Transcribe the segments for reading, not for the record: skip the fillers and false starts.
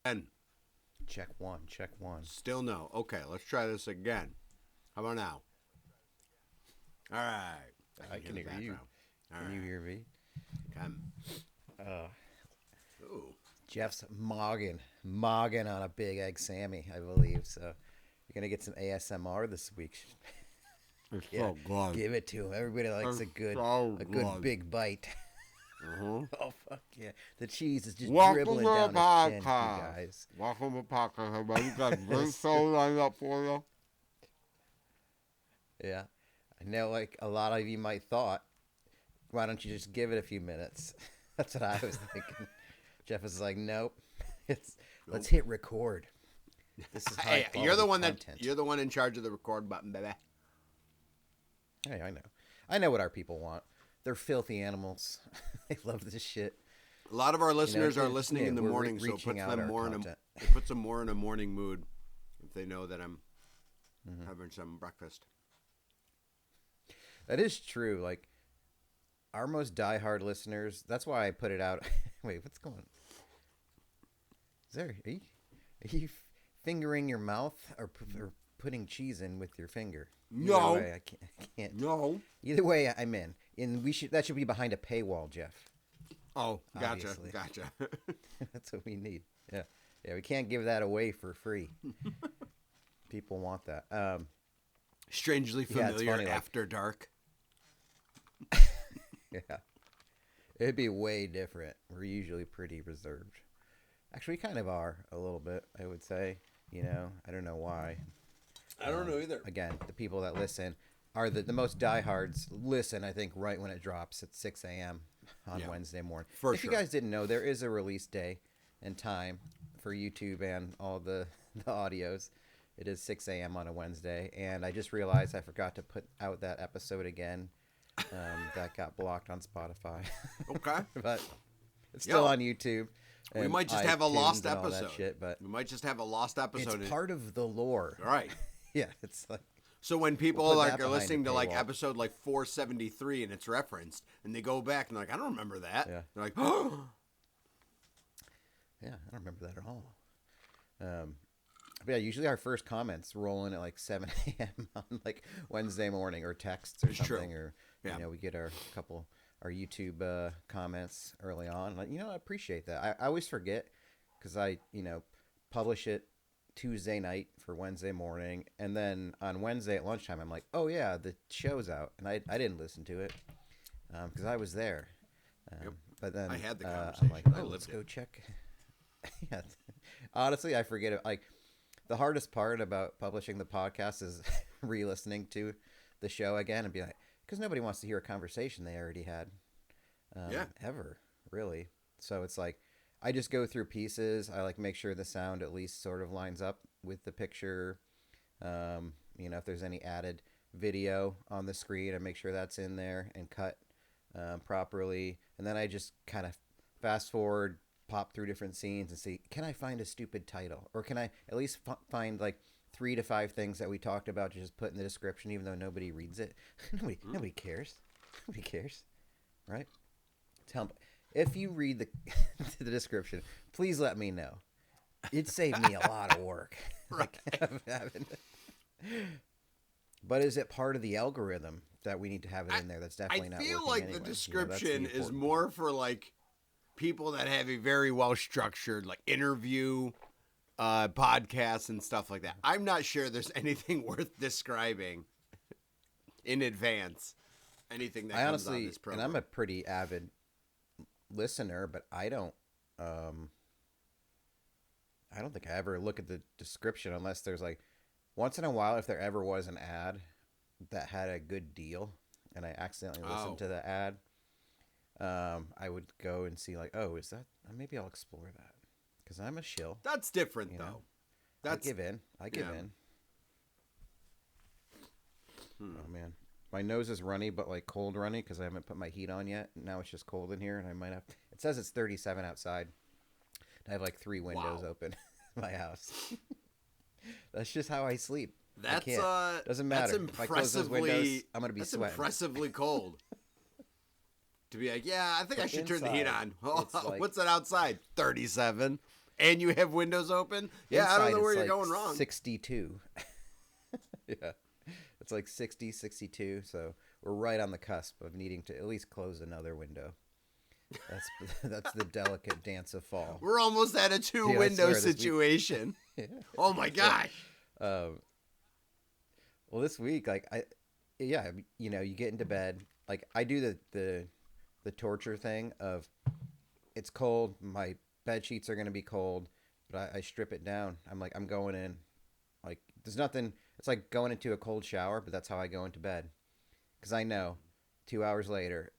And Check one. Check one. still no. Okay, let's try this again. How about now? All right. I hear can the hear you. background. All Can right. you hear me? Come. Uh, Ooh. Jeff's mogging on a big egg Sammy, I believe. So you're gonna get some ASMR this week. It's Yeah, so good. give it to him. Everybody likes It's so a good good. big bite. Uh-huh. Oh fuck yeah! The cheese is just Welcome dribbling to the down his chin, you podcast. guys. Welcome to the podcast, everybody. We got a great show lined up for you. Yeah, I know. Like a lot of you might thought, why don't you just give it a few minutes? That's what I was thinking. Jeff was like, nope. Let's hit record. This is Hey, high you're the one content. you're the one in charge of the record button, baby. Hey, I know. I know what our people want. They're filthy animals. They love this shit. A lot of our listeners are it- listening yeah, in the we're morning, so it reaching puts out them our more in content. it puts them more in a morning mood if they know that I'm having some breakfast. That is true. Like our most diehard listeners. That's why I put it out. Wait, what's going on? Are you fingering your mouth or putting cheese in with your finger? No. Either way, I can't. No. Either way, I'm in. And that should be behind a paywall, Jeff. Oh, gotcha, Obviously. gotcha. That's what we need. Yeah, yeah. We can't give that away for free. People want that. Strangely Yeah, it's familiar funny, like- after dark. Yeah, it'd be way different. We're usually pretty reserved. Actually, we kind of are a little bit. I would say. I don't know why. I don't know either. Again, the people that listen are the most diehards. Listen, I think right when it drops at 6 a.m. on Yeah, Wednesday morning. for If sure. you guys didn't know, there is a release day and time for YouTube and all the audios. It is 6 a.m. on a Wednesday, and I just realized I forgot to put out that episode again. That got blocked on Spotify. Okay. But it's still Yo, on YouTube. We and might just have a lost iTunes and all that episode. shit, but We might just have a lost episode. it's part of the lore. All right. Yeah, it's like So when people We'll put like that are behind listening the to like paywall. episode like 473 and it's referenced, and they go back and they're like, I don't remember that. Yeah. They're like, oh. Yeah, I don't remember that at all. But yeah, usually our first comments roll in at like 7 a.m. on like Wednesday morning, or texts or It's true. something, or Yeah. we get our YouTube comments early on. Like, I appreciate that. I always forget because I publish it Tuesday night for Wednesday morning, and then on Wednesday at lunchtime I'm like, oh yeah, the show's out, and I didn't listen to it because I was there. Yep. But then I had the I'm conversation. like, I oh, lived let's it. go check. Yeah. Honestly, I forget it. Like the hardest part about publishing the podcast is re-listening to the show again and be like, because nobody wants to hear a conversation they already had. Yeah. Ever really. So it's like I just go through pieces. I like make sure the sound at least sort of lines up with the picture. If there's any added video on the screen, I make sure that's in there and cut properly. And then I just kind of fast forward, pop through different scenes and see, can I find a stupid title? Or can I at least find like 3 to 5 things that we talked about to just put in the description, even though nobody reads it? Nobody cares. Nobody cares. Right? If you read the description, please let me know. It saved me a lot of work. Right. But is it part of the algorithm that we need to have it in there? That's definitely not I working feel like anyway. the That's description is important more for like people that have a very well structured like interview podcasts and stuff like that. I'm not sure there's anything worth describing in advance. Anything that I comes on honestly, this program. and I'm a pretty avid listener, but I don't think I ever look at the description unless there's like once in a while, if there ever was an ad that had a good deal and I accidentally listened to the ad, I would go and see like, oh, is that? Maybe I'll explore that because I'm a shill. That's different You though. know? That's I give in. yeah. Oh man, my nose is runny, but like cold runny because I haven't put my heat on yet. Now it's just cold in here, and I might have. It says it's 37 outside. I have like 3 windows open in my house. That's just how I sleep. That's Doesn't matter. That's If I close those windows, I'm gonna be that's sweating. impressively cold. To be like, yeah, I think I But should turn the heat inside, on. it's like- What's that outside? 37. And you have windows open? Yeah, I don't know where you're going wrong. 62. Yeah. It's like 60, 62. So we're right on the cusp of needing to at least close another window. That's the delicate dance of fall. We're almost at a 2-window situation. Yeah. Oh my gosh. Well, this week, like you know, you get into bed. Like I do the torture thing of it's cold. My bed sheets are gonna be cold, but I strip it down. I'm like I'm going in. Like there's nothing. It's like going into a cold shower, but that's how I go into bed because I know 2 hours later.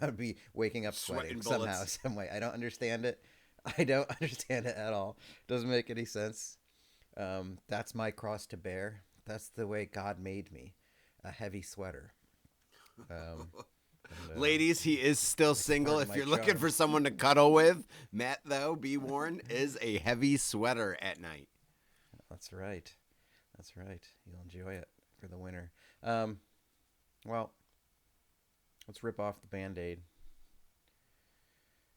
I'd be waking up sweating somehow, some way. I don't understand it. I don't understand it at all. Doesn't make any sense. That's my cross to bear. That's the way God made me, a heavy sweater. Ladies, he is still single. If you're looking for someone to cuddle with, Matt, though, be warned, is a heavy sweater at night. That's right. That's right. You'll enjoy it for the winter. Well, let's rip off the Band-Aid.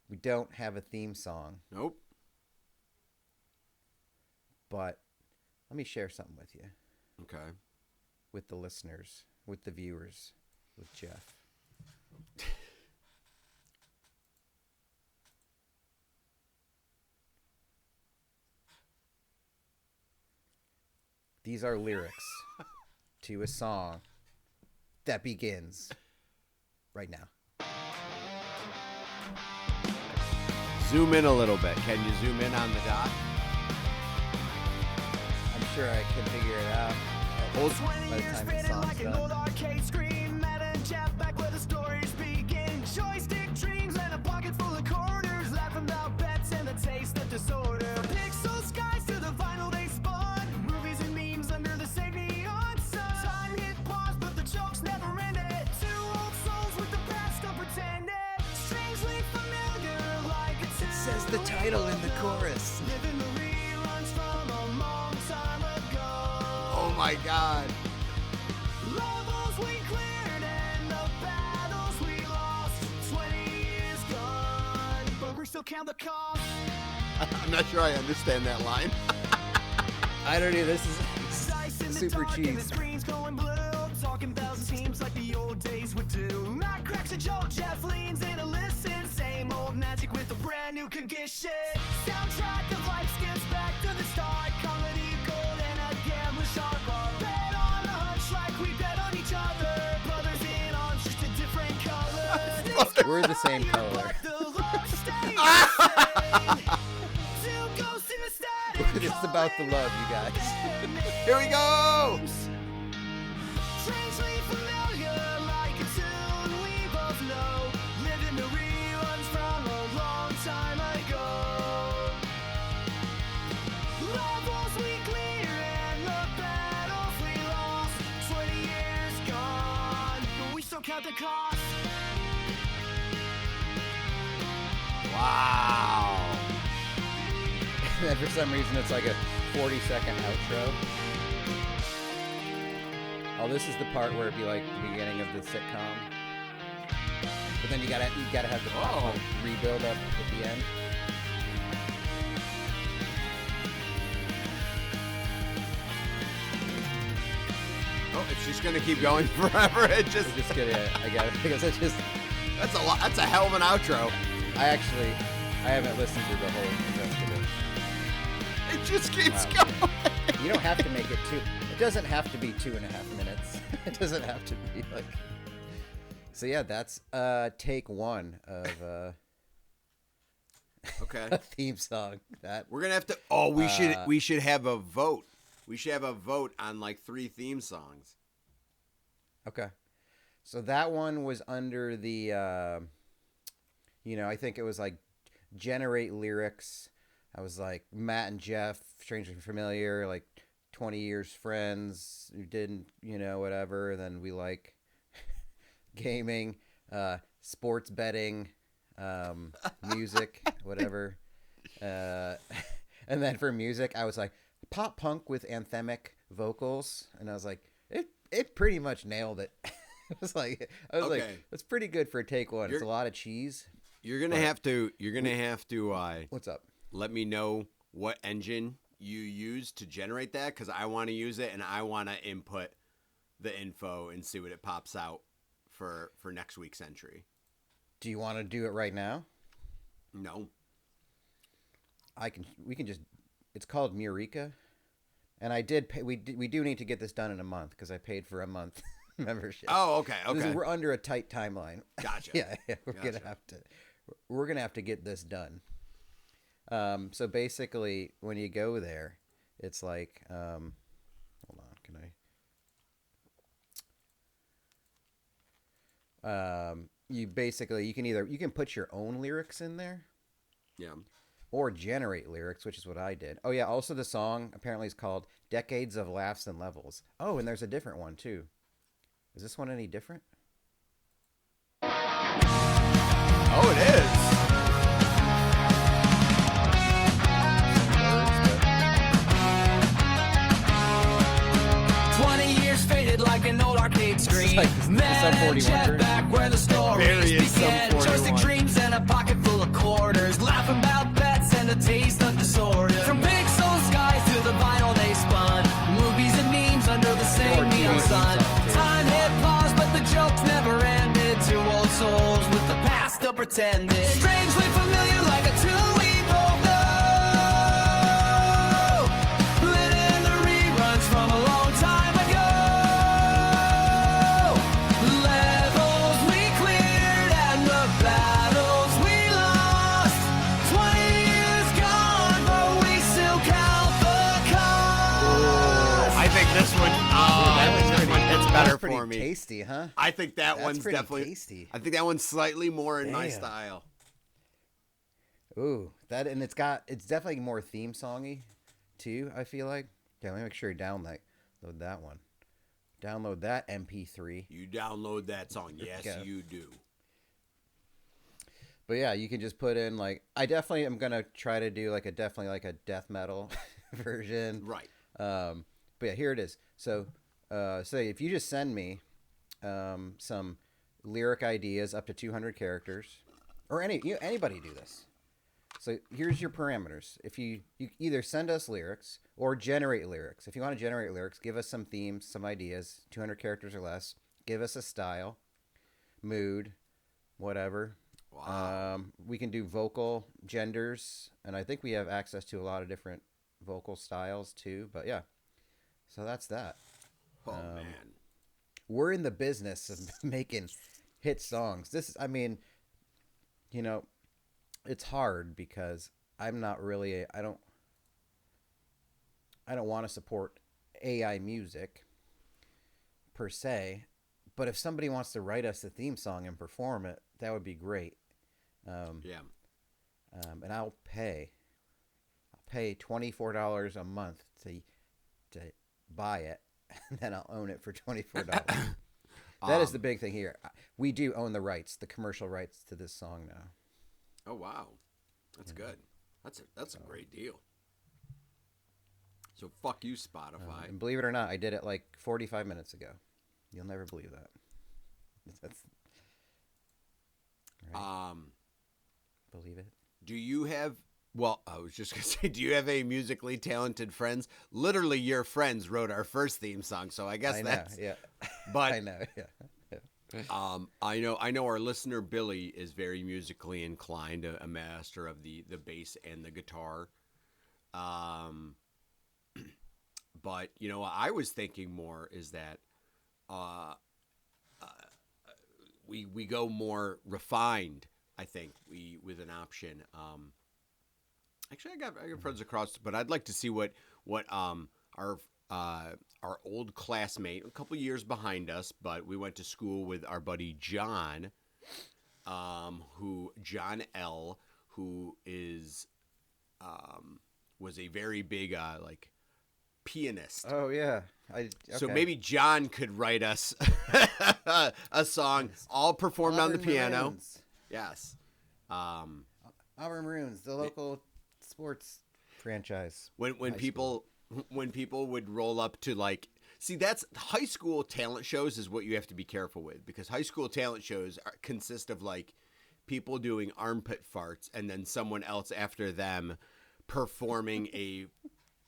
We don't have a theme song. Nope. But let me share something with you. Okay. With the listeners, with the viewers, with Jeff. These are lyrics to a song that begins right now. Zoom in a little bit. Can you zoom in on the dot? I'm sure I can figure it out by the time the song's done. Arcade screen, Matt and Jeff back where the stories begin. Joystick dreams and a pocket full of quarters. Laughing about bets and the taste of disorder. Pixel skies to the vinyl they spun. Movies and memes under the same neon sun. Time hit pause, but the jokes never ended. Two old souls with the past unpretended. Strangely familiar like a tune. Says the title in the chorus. Living the reruns from a long time ago. Oh my God. Levels we cleared and the battles we lost. 20 years gone, but we still count the cost. I'm not sure I understand that line. I don't know. This is Dice in the super dark and the cheap. screen's going blue. Talking about teams like the old days would do. Matt cracks a joke, Jeff leans in to listen. Same old magic with a brand new condition. Soundtrack of life skips back to the start. Comedy gold and a gambler sharp. Bet on a hunch like we bet on each other. Brothers in arms, just a different color. We're the same color. It's about the love, you guys. Here we go. Strangely familiar like a tune we both know. Living the reruns from a long time ago. Levels we clear and the battles we lost. 20 years gone, but we still count the cost. Wow. And for some reason, it's like a 40-second outro. Oh, this is the part where it'd be like the beginning of the sitcom. But then you gotta have the pop rebuild up at the end. Oh, it's just gonna keep going forever. It just I'm just kidding. I got it because it's just. that's a lot. That's a hell of an outro. I haven't listened to the whole rest of it. It just keeps Wow. going. You don't have to make it two. It doesn't have to be 2.5 minutes. It doesn't have to be like. So yeah, that's take one of Okay. a theme song. That We're gonna have to. Oh, we should have a vote. We should have a vote on like 3 theme songs. okay. So that one was under the, I think it was like generate lyrics. I was like Matt and Jeff, strangely familiar, like 20 years friends who didn't, whatever. Then we like gaming, sports betting, music, whatever. And then for music, I was like pop punk with anthemic vocals, and I was like, it pretty much nailed it. I was like, that's pretty good for take one. It's a lot of cheese. You're gonna have to. What's up? let me know what engine you use to generate that, because I want to use it and I want to input the info and see what it pops out for next week's entry. Do you want to do it right now? No. We can just. It's called Murica, and I did pay. We do need to get this done in a month because I paid for a month membership. Oh, okay. We're under a tight timeline. Gotcha. yeah, we're gonna have to get this done. So basically, when you go there, it's like, hold on, can I? You can put your own lyrics in there. Yeah. Or generate lyrics, which is what I did. Oh yeah, also the song apparently is called "Decades of Laughs and Levels." Oh, and there's a different one too. Is this one any different? Oh, it is. Faded like an old arcade screen. This is Man Sum 41 and Jet version. back where the stories Very Sum began. 41. Joystick dreams and a pocket full of quarters. Laughing about bets and a taste of disorder. From pixel skies to the vinyl they spun. Movies and memes under the same neon sun. Time hit pause, but the jokes never ended. Two old souls with the past still pretended. Strangely familiar like a tune we both know. Lit in the reruns from a long time ago. Levels we cleared and the battles we lost. 20 years gone, but we still count the cost. I think this one. It's better pretty for me. Tasty, huh? I think that That's one's pretty definitely tasty. I think that one's slightly more in my Damn. style. Ooh, it's definitely more theme songy, too. I feel like. Yeah, let me make sure you load that one. Download that MP3. You download that song, yes, Yeah. you do. But yeah, you can just put in I definitely am gonna try to do a death metal version. Right. But yeah, here it is. So, say if you just send me some lyric ideas up to 200 characters, or anybody do this. So here's your parameters. If you either send us lyrics or generate lyrics. If you want to generate lyrics, give us some themes, some ideas, 200 characters or less. Give us a style, mood, whatever. Wow. We can do vocal genders, and I think we have access to a lot of different vocal styles too. But yeah, so that's that. Oh man. We're in the business of making hit songs. It's hard because I'm not really I don't want to support AI music per se, but if somebody wants to write us a theme song and perform it, that would be great. Yeah. And I'll pay $24 a month to buy it, and then I'll own it for $24. That is the big thing here. We do own the rights, the commercial rights to this song now. Oh wow. That's good. That's a great deal. So fuck you, Spotify. And believe it or not, I did it 45 minutes ago. You'll never believe that. That's right. Believe it. Do you have? Well, I was just gonna say, do you have any musically talented friends? Literally, your friends wrote our first theme song, so I guess that's. Yeah. But I know. Yeah. I know our listener Billy is very musically inclined, a master of the bass and the guitar. But I was thinking more is that we go more refined. I think we with an option. Actually, I got friends across, but I'd like to see what our old classmate, a couple years behind us, but we went to school with our buddy John, John L, who is was a very big pianist. Oh yeah. So Okay. maybe John could write us a song, all performed on the Auburn piano. Maroons. Yes. Auburn Maroons, the local sports franchise. When High people would roll up to see, that's high school talent shows is what you have to be careful with, because high school talent shows consist of people doing armpit farts and then someone else after them performing a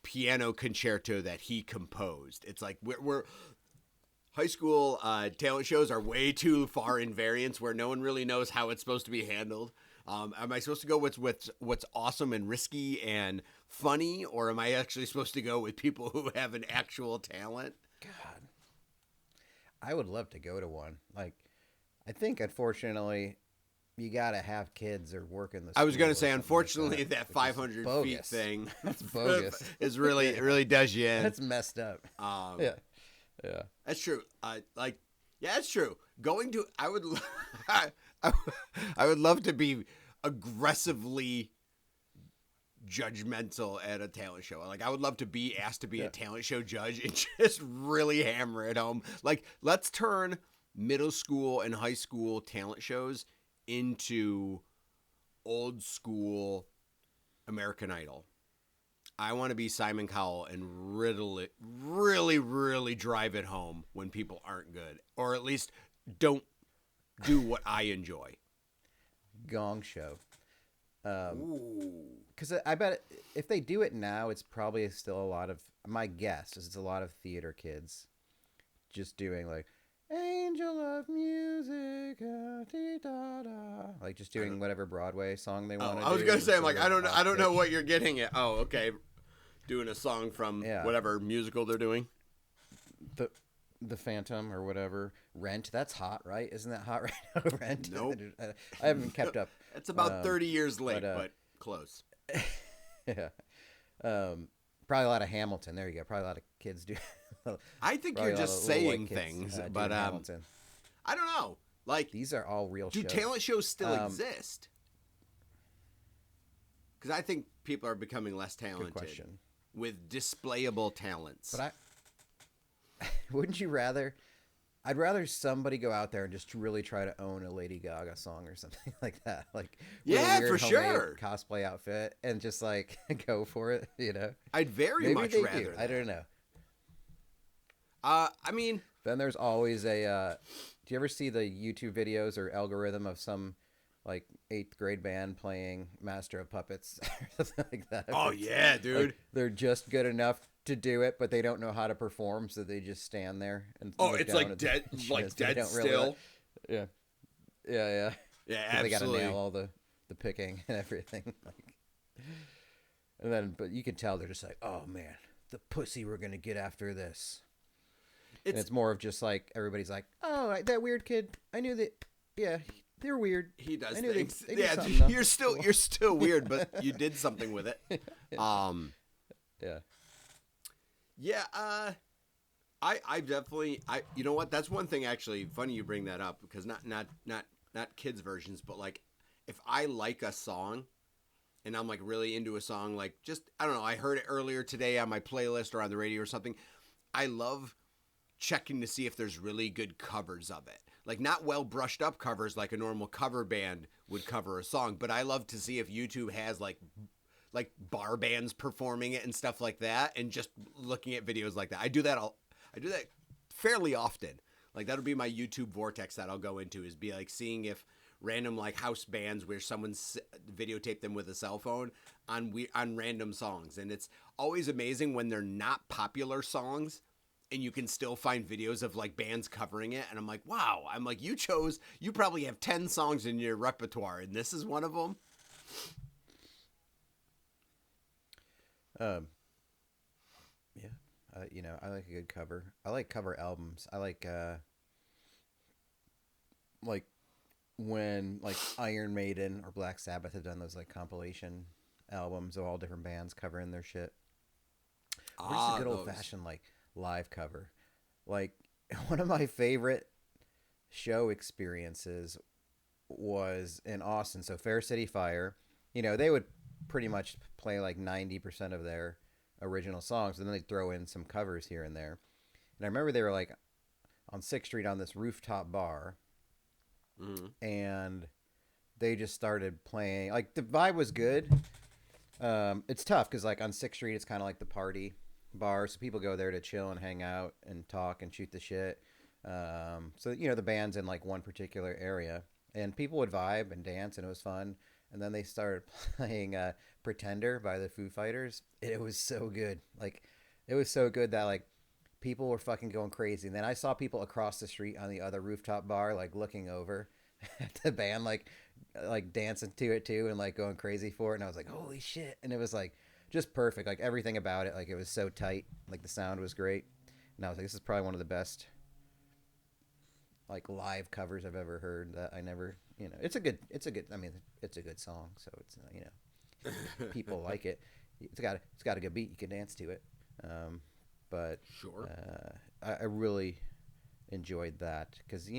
piano concerto that he composed. It's like we're high school talent shows are way too far in variance where no one really knows how it's supposed to be handled. Am I supposed to go with what's awesome and risky and funny, or am I actually supposed to go with people who have an actual talent? God, I would love to go to one. Like, I think unfortunately, you gotta have kids or work in the. I was going gonna say, unfortunately, that 500 feet thing That's bogus. is really it really does you in. That's messed up. Yeah. That's true. That's true. Going to, I would, I would love to be aggressively judgmental at a talent show. Like, I would love to be asked to be a talent show judge and just really hammer it home. Like, let's turn middle school and high school talent shows into old school American Idol. I want to be Simon Cowell and really drive it home when people aren't good, or at least don't do what I enjoy. Gong Show. Because I bet if they do it now, it's probably still a lot of, my guess is it's a lot of theater kids just doing like Angel of Music, like just doing whatever Broadway song they want to do. I was gonna say, I'm like, I don't know what you're getting at. Oh, okay, doing a song from whatever musical they're doing. The Phantom or whatever. Rent, that's hot, right? Isn't that hot right now? Rent. Nope. I haven't kept up. It's about 30 years late, but close. Yeah. Probably a lot of Hamilton. There you go. Probably a lot of kids do. I think you're just saying things, but Hamilton. I don't know. Like, these are all real shows. Do talent shows still exist? Because I think people are becoming less talented. Good question. With displayable talents. But wouldn't you rather? I'd rather somebody go out there and just really try to own a Lady Gaga song or something like that. Like, with a weird for homemade sure, cosplay outfit and just like go for it. You know, I'd Maybe much they rather. Do. I don't know. I mean, then there's always a. Do you ever see the YouTube videos or algorithm of some like 8th grade band playing Master of Puppets or something like that? Oh yeah, dude. Like, they're just good enough to do it, but they don't know how to perform, so they just stand there and it's like dead, still. Yeah. Yeah, absolutely. They got to nail all the picking and everything. Like, and then, but you can tell they're just like, oh man, the pussy we're gonna get after this. It's more of just like everybody's like, oh, that weird kid. I knew that. Yeah, they're weird. He does I knew things. They Yeah, you're still weird, but you did something with it. Yeah. Yeah, I definitely you know what? That's one thing actually funny you bring that up, because not kids versions, but like if I like a song and I'm like really into a song, like just I don't know, I heard it earlier today on my playlist or on the radio or something. I love checking to see if there's really good covers of it. Like not well brushed up covers like a normal cover band would cover a song, but I love to see if YouTube has like bar bands performing it and stuff like that, and just looking at videos like that. I do that fairly often. Like that'll be my YouTube vortex that I'll go into, is be like seeing if random like house bands where someone's videotaped them with a cell phone on random songs. And it's always amazing when they're not popular songs and you can still find videos of like bands covering it. And I'm like, wow, you probably have 10 songs in your repertoire and this is one of them. Yeah, I like a good cover. I like cover albums. I like when like Iron Maiden or Black Sabbath have done those like compilation albums of all different bands covering their shit. Or just a good old fashioned like live cover. Like one of my favorite show experiences was in Austin. So Fair City Fire, they would pretty much play like 90% of their original songs, and then they'd throw in some covers here and there. And I remember they were like on 6th Street on this rooftop bar, and they just started playing. Like the vibe was good. It's tough because like on 6th Street it's kind of like the party bar, so people go there to chill and hang out and talk and shoot the shit. So the band's in like one particular area, and people would vibe and dance, and it was fun. and then they started playing Pretender by the Foo Fighters. It was so good. Like, it was so good that, like, people were fucking going crazy. And then I saw people across the street on the other rooftop bar, like, looking over at the band, like dancing to it too, and like going crazy for it. And I was like, holy shit. And it was like just perfect. Like everything about it. Like it was so tight. Like the sound was great. And I was like, this is probably one of the best like live covers I've ever heard. That I never, it's a good, I mean, it's a good song. So it's, people like it. It's got a good beat. You can dance to it. But Sure. I really enjoyed that because,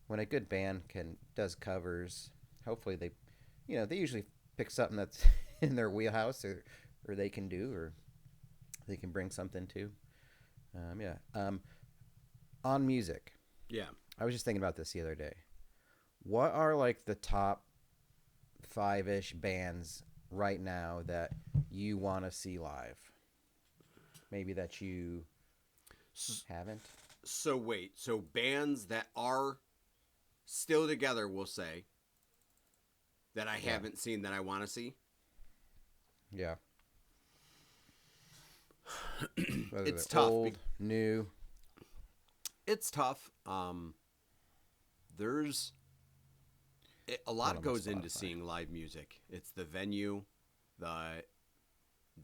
when a good band does covers, hopefully they usually pick something that's in their wheelhouse or they can do, or they can bring something to. On music. Yeah. I was just thinking about this the other day. What are like the top 5-ish bands right now that you want to see live? Maybe that you haven't? So wait, so bands that are still together, we'll say, that I haven't seen that I want to see? Yeah. It's tough. Old, new. It's tough. There's a lot goes into seeing live music. It's the venue, the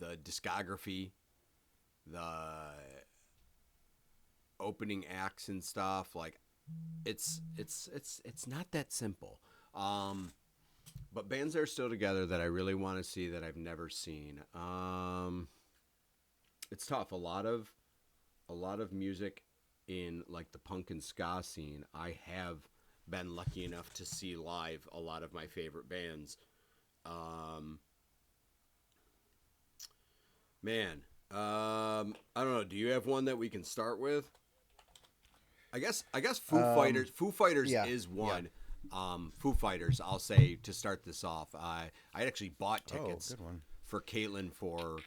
discography, the opening acts and stuff. Like it's not that simple. But bands that are still together that I really want to see that I've never seen. It's tough. A lot of music in like the punk and ska scene, I have been lucky enough to see live a lot of my favorite bands. I don't know. Do you have one that we can start with? I guess Foo Fighters. Foo Fighters is one. Yeah. Foo Fighters, I'll say to start this off. I actually bought tickets for Caitlin for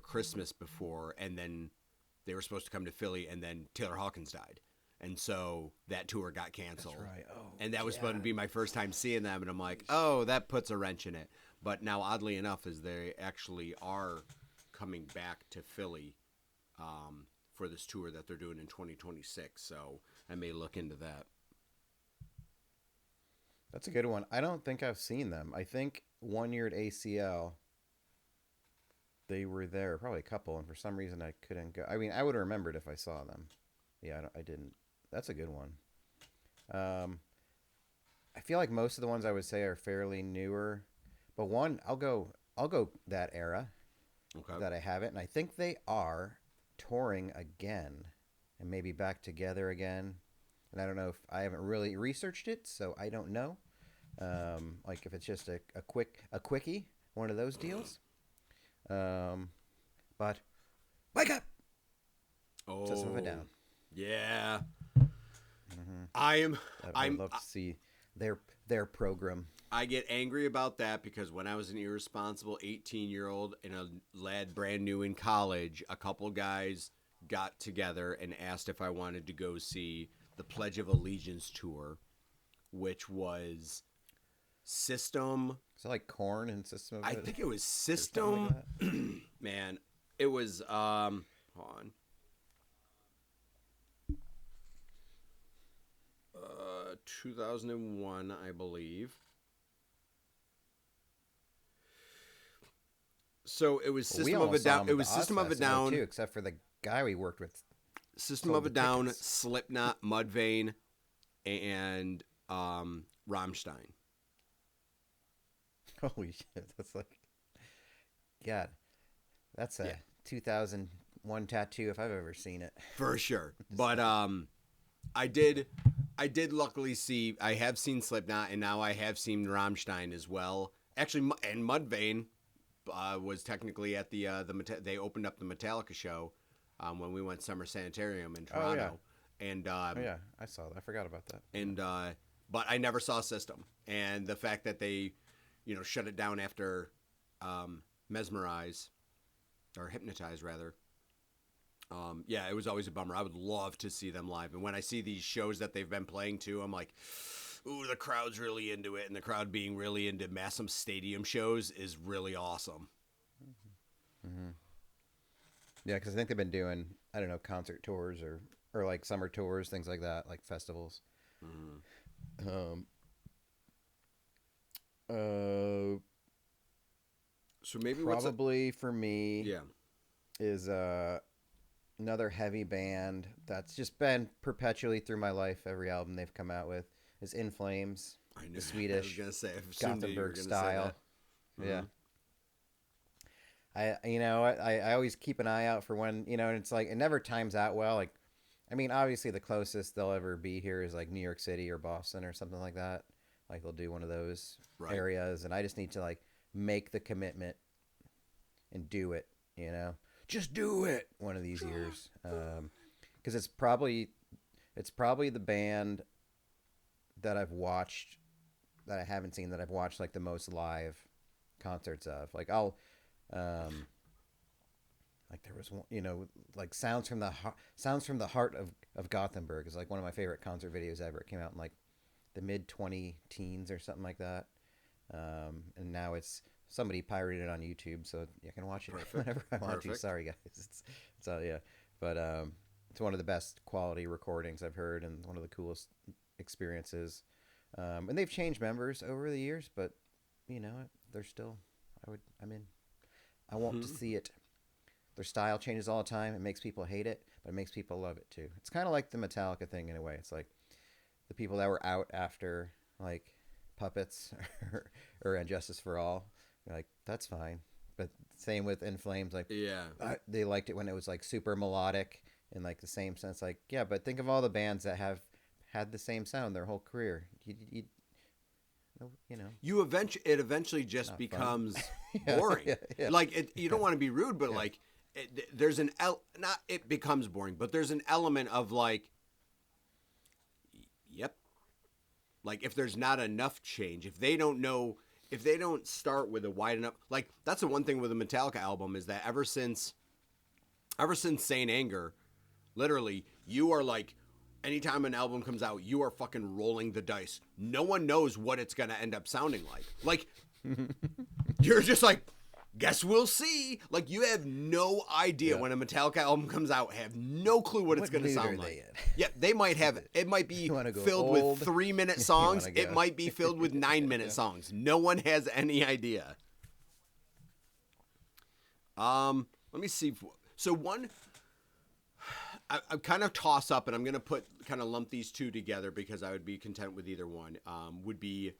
Christmas before, and then they were supposed to come to Philly, and then Taylor Hawkins died. And so that tour got canceled. That's right. Oh, and that was supposed to be my first time seeing them, and I'm like, oh, that puts a wrench in it. But now, oddly enough, is they actually are coming back to Philly for this tour that they're doing in 2026. So I may look into that. That's a good one. I don't think I've seen them. I think one year at ACL, they were there, probably a couple, and for some reason I couldn't go. I mean, I would have remembered if I saw them. Yeah, I didn't. That's a good one. I feel like most of the ones I would say are fairly newer, but one I'll go that era that I haven't, and I think they are touring again and maybe back together again. And I don't know if I haven't really researched it, so I don't know. Like if it's just a quickie, one of those deals. But wake up! Oh, System of a Down. Yeah. Mm-hmm. I'd love to see their program. I get angry about that because when I was an irresponsible 18-year-old and a lad brand new in college, a couple guys got together and asked if I wanted to go see the Pledge of Allegiance tour, which was System. Is it like Korn and System of I think it was System. Like man, it was hold on. 2001, I believe. So it was System of a Down. It was System of a Down too, except for the guy we worked with. System of a Down, Slipknot, Mudvayne, and Rammstein. Holy shit! That's like, God, that's a 2001 tattoo if I've ever seen it. For sure. But I did luckily see. I have seen Slipknot, and now I have seen Rammstein as well. Actually, and Mudvayne was technically at the they opened up the Metallica show when we went Summer Sanitarium in Toronto. And I saw that. I forgot about that. And but I never saw System, and the fact that they shut it down after Mesmerize or Hypnotize rather. It was always a bummer. I would love to see them live, and when I see these shows that they've been playing too, I'm like, ooh, the crowd's really into it, and the crowd being really into massive stadium shows is really awesome. Mm-hmm. Yeah, because I think they've been doing, I don't know, concert tours or like summer tours, things like that, like festivals. Mm. So maybe probably for me, yeah, is another heavy band that's just been perpetually through my life. Every album they've come out with is In Flames, I knew the Swedish I was gonna say Gothenburg style. Mm-hmm. Yeah. I always keep an eye out for when, and it's like, it never times out well. Like, I mean, obviously the closest they'll ever be here is like New York City or Boston or something like that. Like they'll do one of those areas, and I just need to like make the commitment and do it, just do it one of these years. Cause it's probably the band that I've watched that I haven't seen that I've watched like the most live concerts of. Like like there was one, like Sounds from the Heart of Gothenburg is like one of my favorite concert videos ever. It came out in like the mid 2010s or something like that. And now somebody pirated it on YouTube, so I can watch it whenever I want to. Sorry guys. It's yeah. But it's one of the best quality recordings I've heard and one of the coolest experiences. And they've changed members over the years, but they're still I'm in. I want to see it. Their style changes all the time. It makes people hate it, but it makes people love it too. It's kind of like the Metallica thing in a way. It's like the people that were out after like Puppets or Injustice for All. You're like, that's fine. But same with In Flames. Like, they liked it when it was like super melodic in like the same sense. Like, yeah, but think of all the bands that have had the same sound their whole career. It eventually just becomes boring. Yeah. Like you don't want to be rude, but like there's not it becomes boring, but there's an element of like, yep. Like if there's not enough change, if they don't start with a wide enough, like that's the one thing with the Metallica album is that ever since Saint Anger, literally you are like, anytime an album comes out, you are fucking rolling the dice. No one knows what it's going to end up sounding like. Like, you're just like, guess we'll see. Like, you have no idea when a Metallica album comes out, have no clue what it's going to sound like. Yeah, they might have, it might be filled with 3-minute songs. It might be filled with 9-minute songs. No one has any idea. Let me see. So I kind of toss up, and I'm going to lump these two together because I would be content with either one, would be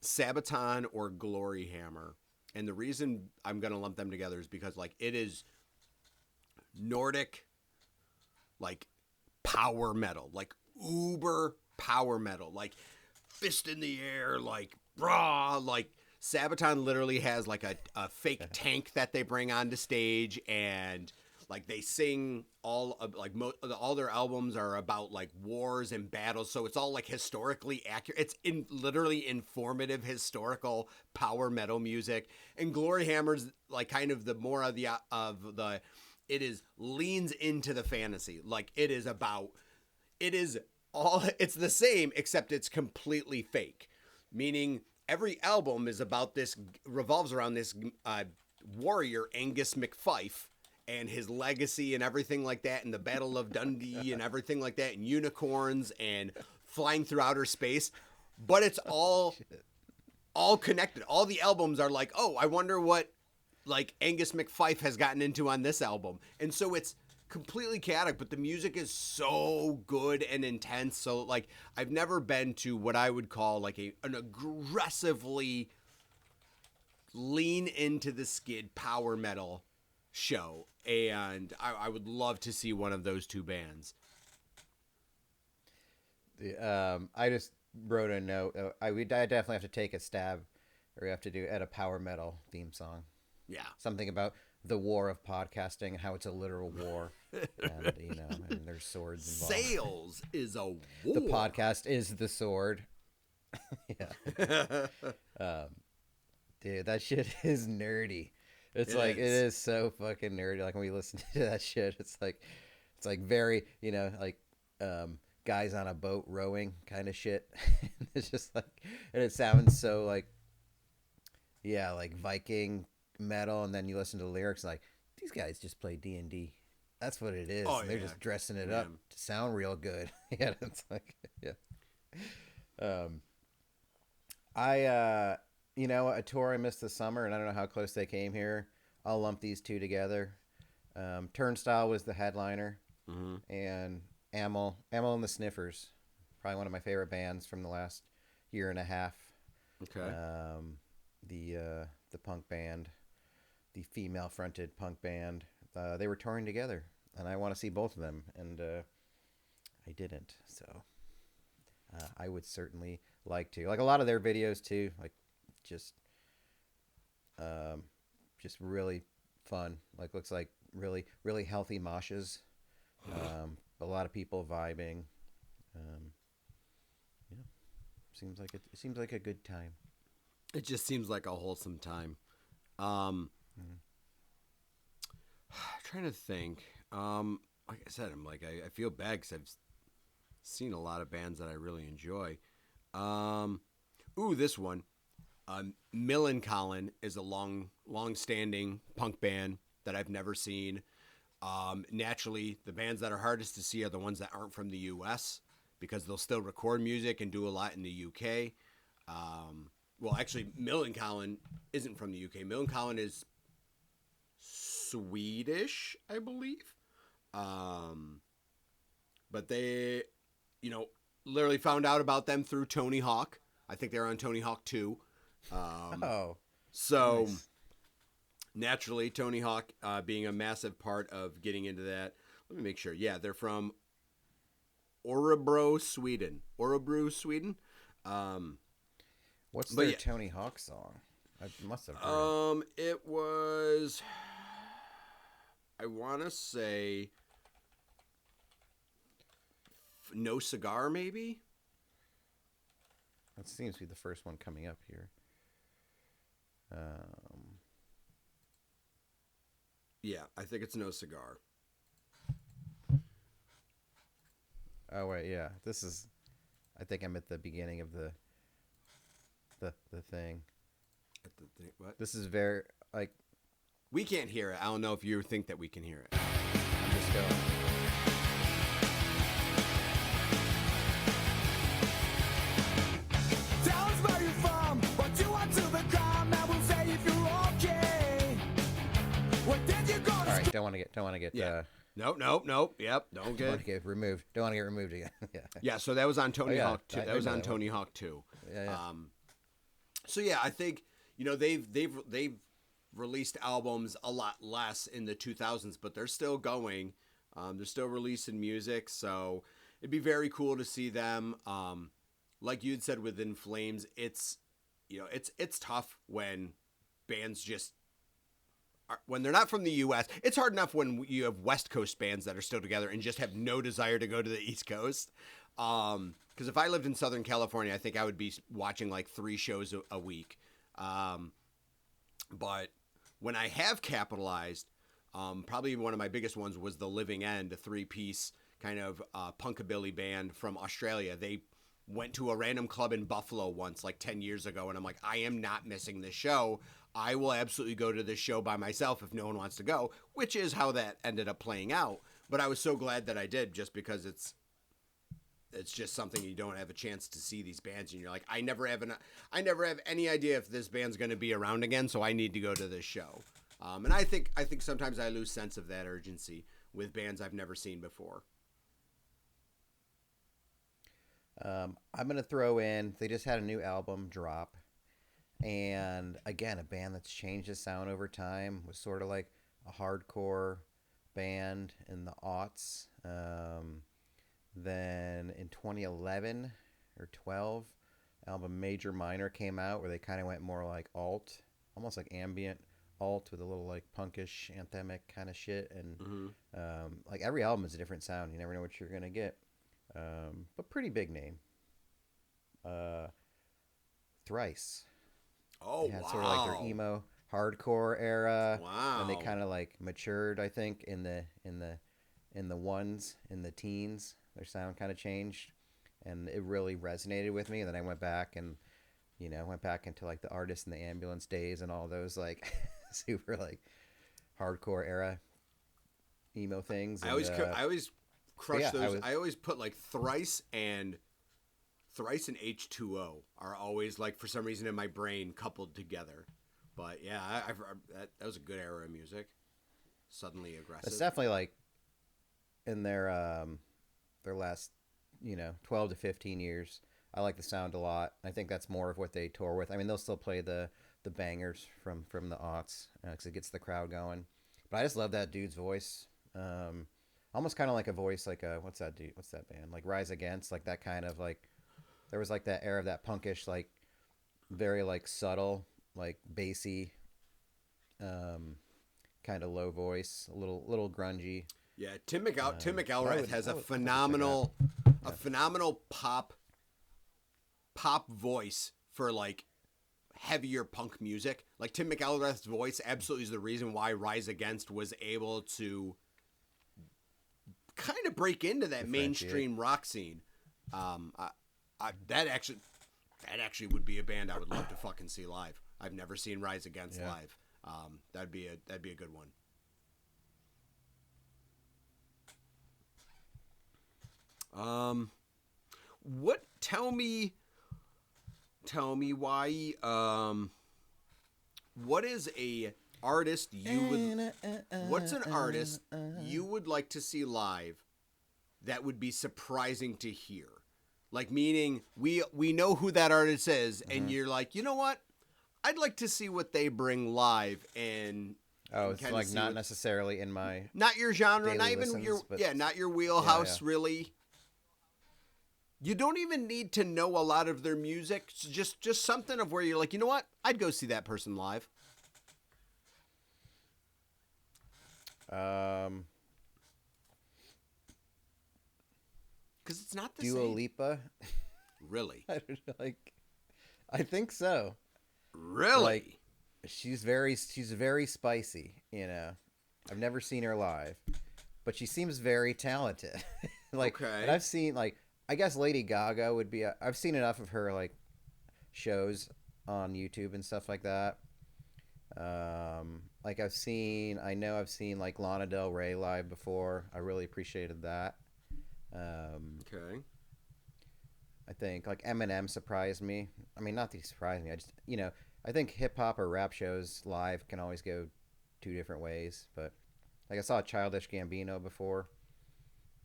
Sabaton or Glory Hammer. And the reason I'm going to lump them together is because like it is Nordic, like power metal, like uber power metal, like fist in the air, like raw, like Sabaton literally has like a fake tank that they bring onto stage, and like they sing all their albums are about like wars and battles, so it's all like historically accurate. It's literally informative historical power metal music. And Glory Hammer's like kind of the more of the it is leans into the fantasy. Like it's the same except it's completely fake. Meaning every album is about revolves around this warrior Angus McFife and his legacy and everything like that, and the Battle of Dundee and everything like that, and unicorns and flying through outer space. But it's all connected. All the albums are like, oh, I wonder what like Angus McFife has gotten into on this album. And so it's completely chaotic, but the music is so good and intense. So like I've never been to what I would call like an aggressively lean into the skid power metal show, and I would love to see one of those two bands. I just wrote a note. I definitely have to take a stab, or we have to do at a power metal theme song. Yeah, something about the war of podcasting, how it's a literal war, and and there's swords involved. Sales is a war. The podcast is the sword. Yeah. Dude, that shit is nerdy. It is so fucking nerdy. Like when we listen to that shit, it's like very, guys on a boat rowing kind of shit. It's just like, and it sounds so like, yeah, like Viking metal, and then you listen to the lyrics like these guys just play D&D. That's what it is. Oh, And they're yeah. just dressing it Yeah. up to sound real good. Yeah, it's like, yeah. A tour I missed this summer, and I don't know how close they came here. I'll lump these two together. Turnstile was the headliner, and Amel and the Sniffers, probably one of my favorite bands from the last year and a half. Okay. The punk band, the female fronted punk band, they were touring together, and I want to see both of them, and I didn't. So I would certainly like to. Like a lot of their videos too, like just really fun. Like looks like really healthy moshes. A lot of people vibing. Yeah, seems like a good time. It just seems like a wholesome time. Trying to think. Like I said, I feel bad because I've seen a lot of bands that I really enjoy. This one. Millencolin is a long-standing punk band that I've never seen. Naturally, the bands that are hardest to see are the ones that aren't from the U.S. because they'll still record music and do a lot in the U.K. Well, actually, Millencolin isn't from the U.K. Millencolin is Swedish, I believe. But they, literally found out about them through Tony Hawk. I think they're on Tony Hawk 2. So nice. Naturally, Tony Hawk being a massive part of getting into that. Let me make sure. Yeah, they're from Örebro, Sweden. What's their Tony Hawk song? I must have heard it. It was, I want to say, No Cigar, maybe? That seems to be the first one coming up here. Yeah, I think it's No Cigar. Oh wait, yeah. I think I'm at the beginning of the thing. What? This is very like. We can't hear it. I don't know if you think that we can hear it. I'm just going. Tell us where you're from, what you want to become, and we'll say if you're okay. What did you go to All right, school? don't want to get. Yeah. Nope. Yep. Don't Don't want get. to get removed. Don't want to get removed again. Yeah. Yeah. So that was on Tony yeah, Hawk 2. I That was know on that one. Tony Hawk 2. Yeah. So yeah, I think they've released albums a lot less in the 2000s, but they're still going. They're still releasing music, so it'd be very cool to see them. Like you'd said with In Flames, it's tough when bands just when they're not from the U.S. It's hard enough when you have West Coast bands that are still together and just have no desire to go to the East Coast. Because if I lived in Southern California, I think I would be watching like 3 shows a week. But when I have capitalized, probably one of my biggest ones was The Living End, a 3-piece kind of punkabilly band from Australia. They went to a random club in Buffalo once, like 10 years ago, and I'm like, I am not missing this show. I will absolutely go to this show by myself if no one wants to go, which is how that ended up playing out. But I was so glad that I did, just because it's just something you don't have a chance to see these bands, and you're like, I never have any idea if this band's going to be around again, so I need to go to this show. And I think sometimes I lose sense of that urgency with bands I've never seen before. I'm gonna throw in. They just had a new album drop, and again, a band that's changed its sound over time. Was sort of like a hardcore band in the aughts. Then in 2011 or 12, album Major Minor came out, where they kind of went more like alt, almost like ambient alt with a little like punkish anthemic kind of shit. And like every album is a different sound. You never know what you're gonna get. But pretty big name. Thrice. Oh, They had wow. sort of like their emo hardcore era. Wow. And they kind of like matured, I think, in the teens. Their sound kind of changed, and it really resonated with me. And then I went back and went back into like the Artist in the Ambulance days and all those like super like hardcore era emo things. I And, always crush yeah, those. I always put like Thrice and H2O are always like for some reason in my brain coupled together. But yeah, that was a good era of music. Suddenly Aggressive. it's definitely like in their last 12 to 15 years. I like the sound a lot. I think that's more of what they tour with. I mean, they'll still play the bangers from the aughts because it gets the crowd going. But I just love that dude's voice. Almost kind of like a voice like a what's that band like Rise Against, like that kind of like there was like that era of that punkish like very like subtle like bassy kind of low voice, a little grungy. Yeah, Tim McElrath has a I would phenomenal pop voice for like heavier punk music. Like Tim McElrath's voice absolutely is the reason why Rise Against was able to kind of break into that mainstream rock scene. That actually would be a band I would love to fucking see live. I've never seen Rise Against live. That'd be a good one. Tell me why what is a artist what's an artist you would like to see live that would be surprising to hear? Like meaning we know who that artist is and you're like, "You know what? I'd like to see what they bring live." And it's like not necessarily in my not your genre, not even listens, not your wheelhouse really. You don't even need to know a lot of their music. It's just something of where you're like, "You know what? I'd go see that person live." Because it's not the Dua same. Lipa. Really? I think so. Really? Like, she's very spicy. I've never seen her live, but she seems very talented. Okay. And I've seen I guess Lady Gaga would be. I've seen enough of her like shows on YouTube and stuff like that. I've seen like Lana Del Rey live before. I really appreciated that. Okay. I think like Eminem surprised me. I mean, not that he surprised me. I just I think hip hop or rap shows live can always go two different ways. But like I saw Childish Gambino before.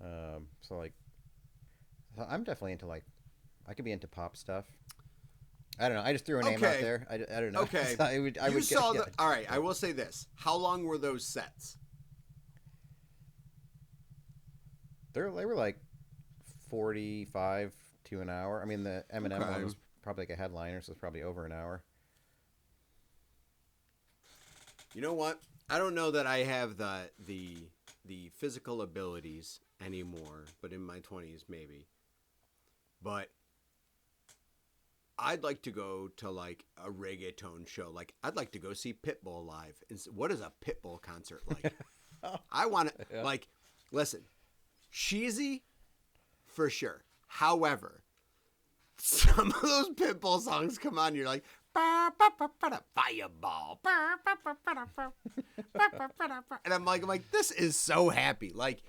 So I'm definitely into I could be into pop stuff. I don't know. I just threw a name out there. I don't know. Okay. So all right. I will say this. How long were those sets? They were like 45 to an hour. I mean, the Eminem one was probably like a headliner, so it's probably over an hour. You know what? I don't know that I have the physical abilities anymore, but in my 20s maybe. But I'd like to go to like a reggaeton show. Like I'd like to go see Pitbull live. What is a Pitbull concert like? I want to listen. Cheesy for sure. However, some of those Pitbull songs come on, you're like fireball. And I'm like, this is so happy. Like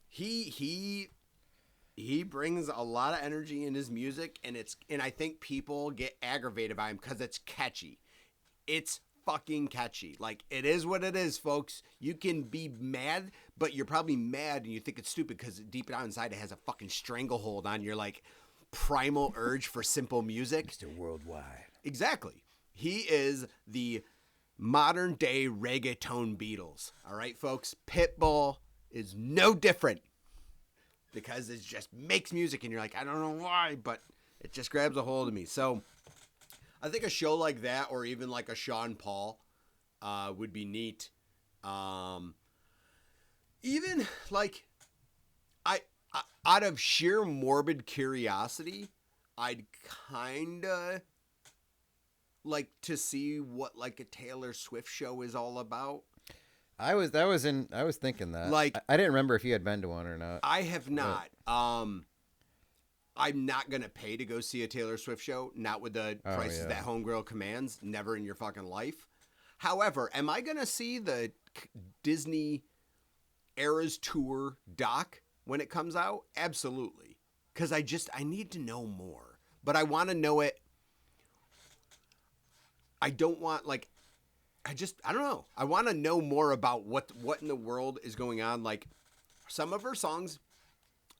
he brings a lot of energy in his music, and I think people get aggravated by him because it's catchy. It's fucking catchy. Like, it is what it is, folks. You can be mad, but you're probably mad and you think it's stupid because deep down inside it has a fucking stranglehold on your like primal urge for simple music. Mr. Worldwide. Exactly. He is the modern day reggaeton Beatles. All right, folks. Pitbull is no different because it just makes music and you're like, I don't know why, but it just grabs a hold of me. So I think a show like that, or even like a Sean Paul, would be neat. Even like I out of sheer morbid curiosity, I'd kinda like to see what like a Taylor Swift show is all about. I was thinking that. Like, I didn't remember if you had been to one or not. I have not. I'm not gonna pay to go see a Taylor Swift show. Not with the prices that Homegirl commands. Never in your fucking life. However, am I gonna see the Disney Eras Tour doc when it comes out? Absolutely, because I need to know more. But I want to know it. I don't want I don't know. I want to know more about what in the world is going on. Like, some of her songs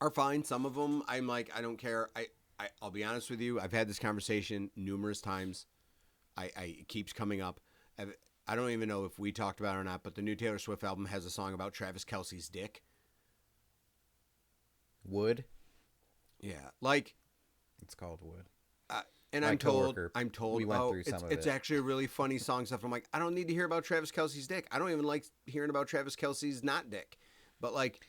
are fine. Some of them, I'm like, I don't care. I'll be honest with you. I've had this conversation numerous times. It keeps coming up. I don't even know if we talked about it or not, but the new Taylor Swift album has a song about Travis Kelce's dick. Wood? Yeah. Like, it's called Wood. And My I'm told, we went through some of it's it. actually a really funny song stuff. I'm like, I don't need to hear about Travis Kelce's dick. I don't even like hearing about Travis Kelce's not dick. But like,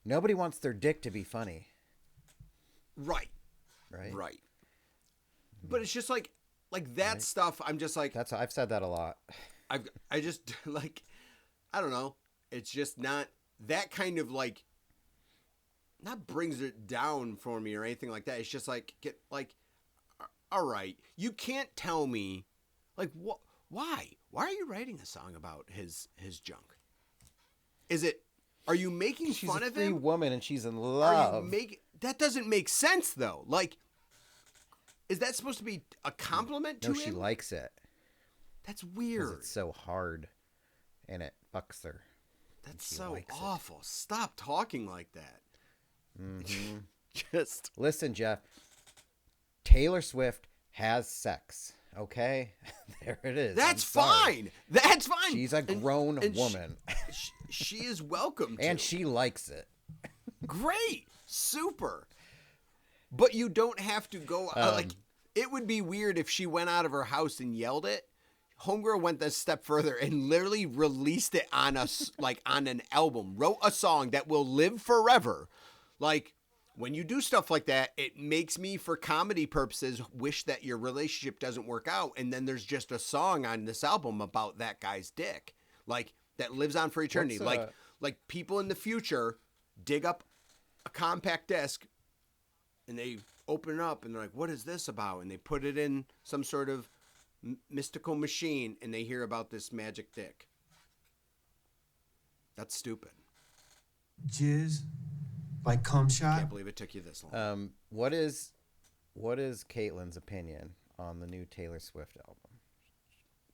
nobody wants their dick to be funny. Right. Right. But it's just like that stuff. I'm just like, I've said that a lot. I just like, I don't know. It's just not that kind of like, not brings it down for me or anything like that. It's just like, all right, you can't tell me, like, what? Why are you writing a song about his junk? Are you making She's fun a of free him? woman and she's in Are love. you that doesn't make sense though. Like, is that supposed to be a compliment to him? No, she likes it. That's 'Cause weird. it's so hard, and it fucks her. That's she so likes it. awful. Stop talking like that. Mm-hmm. Just Listen, Jeff. Taylor Swift has sex. Okay, there it is. that's I'm sorry. fine. That's fine. She's a grown and woman, she is welcome to. and she likes it. Great, super. But you don't have to go like. It would be weird if she went out of her house and yelled it. Homegirl went a step further and literally released it on us on an album. Wrote a song that will live forever. Like, when you do stuff like that, it makes me, for comedy purposes, wish that your relationship doesn't work out. And then there's just a song on this album about that guy's dick, like, that lives on for eternity. Like people in the future dig up a compact disc and they open it up and they're like, what is this about? And they put it in some sort of mystical machine and they hear about this magic dick. That's stupid. Jizz by cum shot. Can't believe it took you this long. What is Caitlin's opinion on the new Taylor Swift album?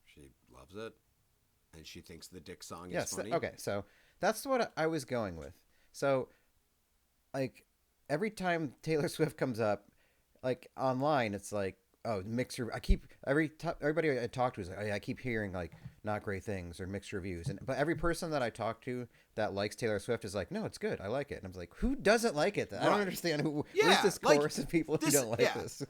She loves it, and she thinks the dick song is Yes. funny. Okay, so that's what I was going with. So, like, every time Taylor Swift comes up, like, online, it's like, oh, mixer. Everybody I talk to is like, I keep hearing like not great things or mixed reviews, but every person that I talk to that likes Taylor Swift is like, no, it's good. I like it. And I'm like, who doesn't like it? I don't understand who. Yeah, what is this like, chorus of people who don't like this?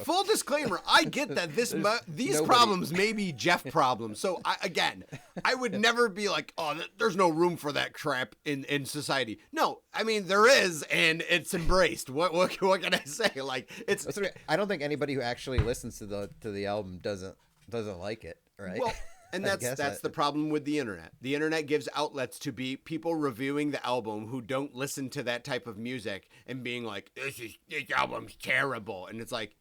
Full disclaimer: I get that these nobody. problems may be Jeff problems. So I would never be like, oh, there's no room for that crap in society. No, I mean there is, and it's embraced. What can I say? Like, it's. I don't think anybody who actually listens to the album doesn't like it, right? Well, and that's the problem with the internet. The internet gives outlets to be people reviewing the album who don't listen to that type of music and being like, this album's terrible. And it's like,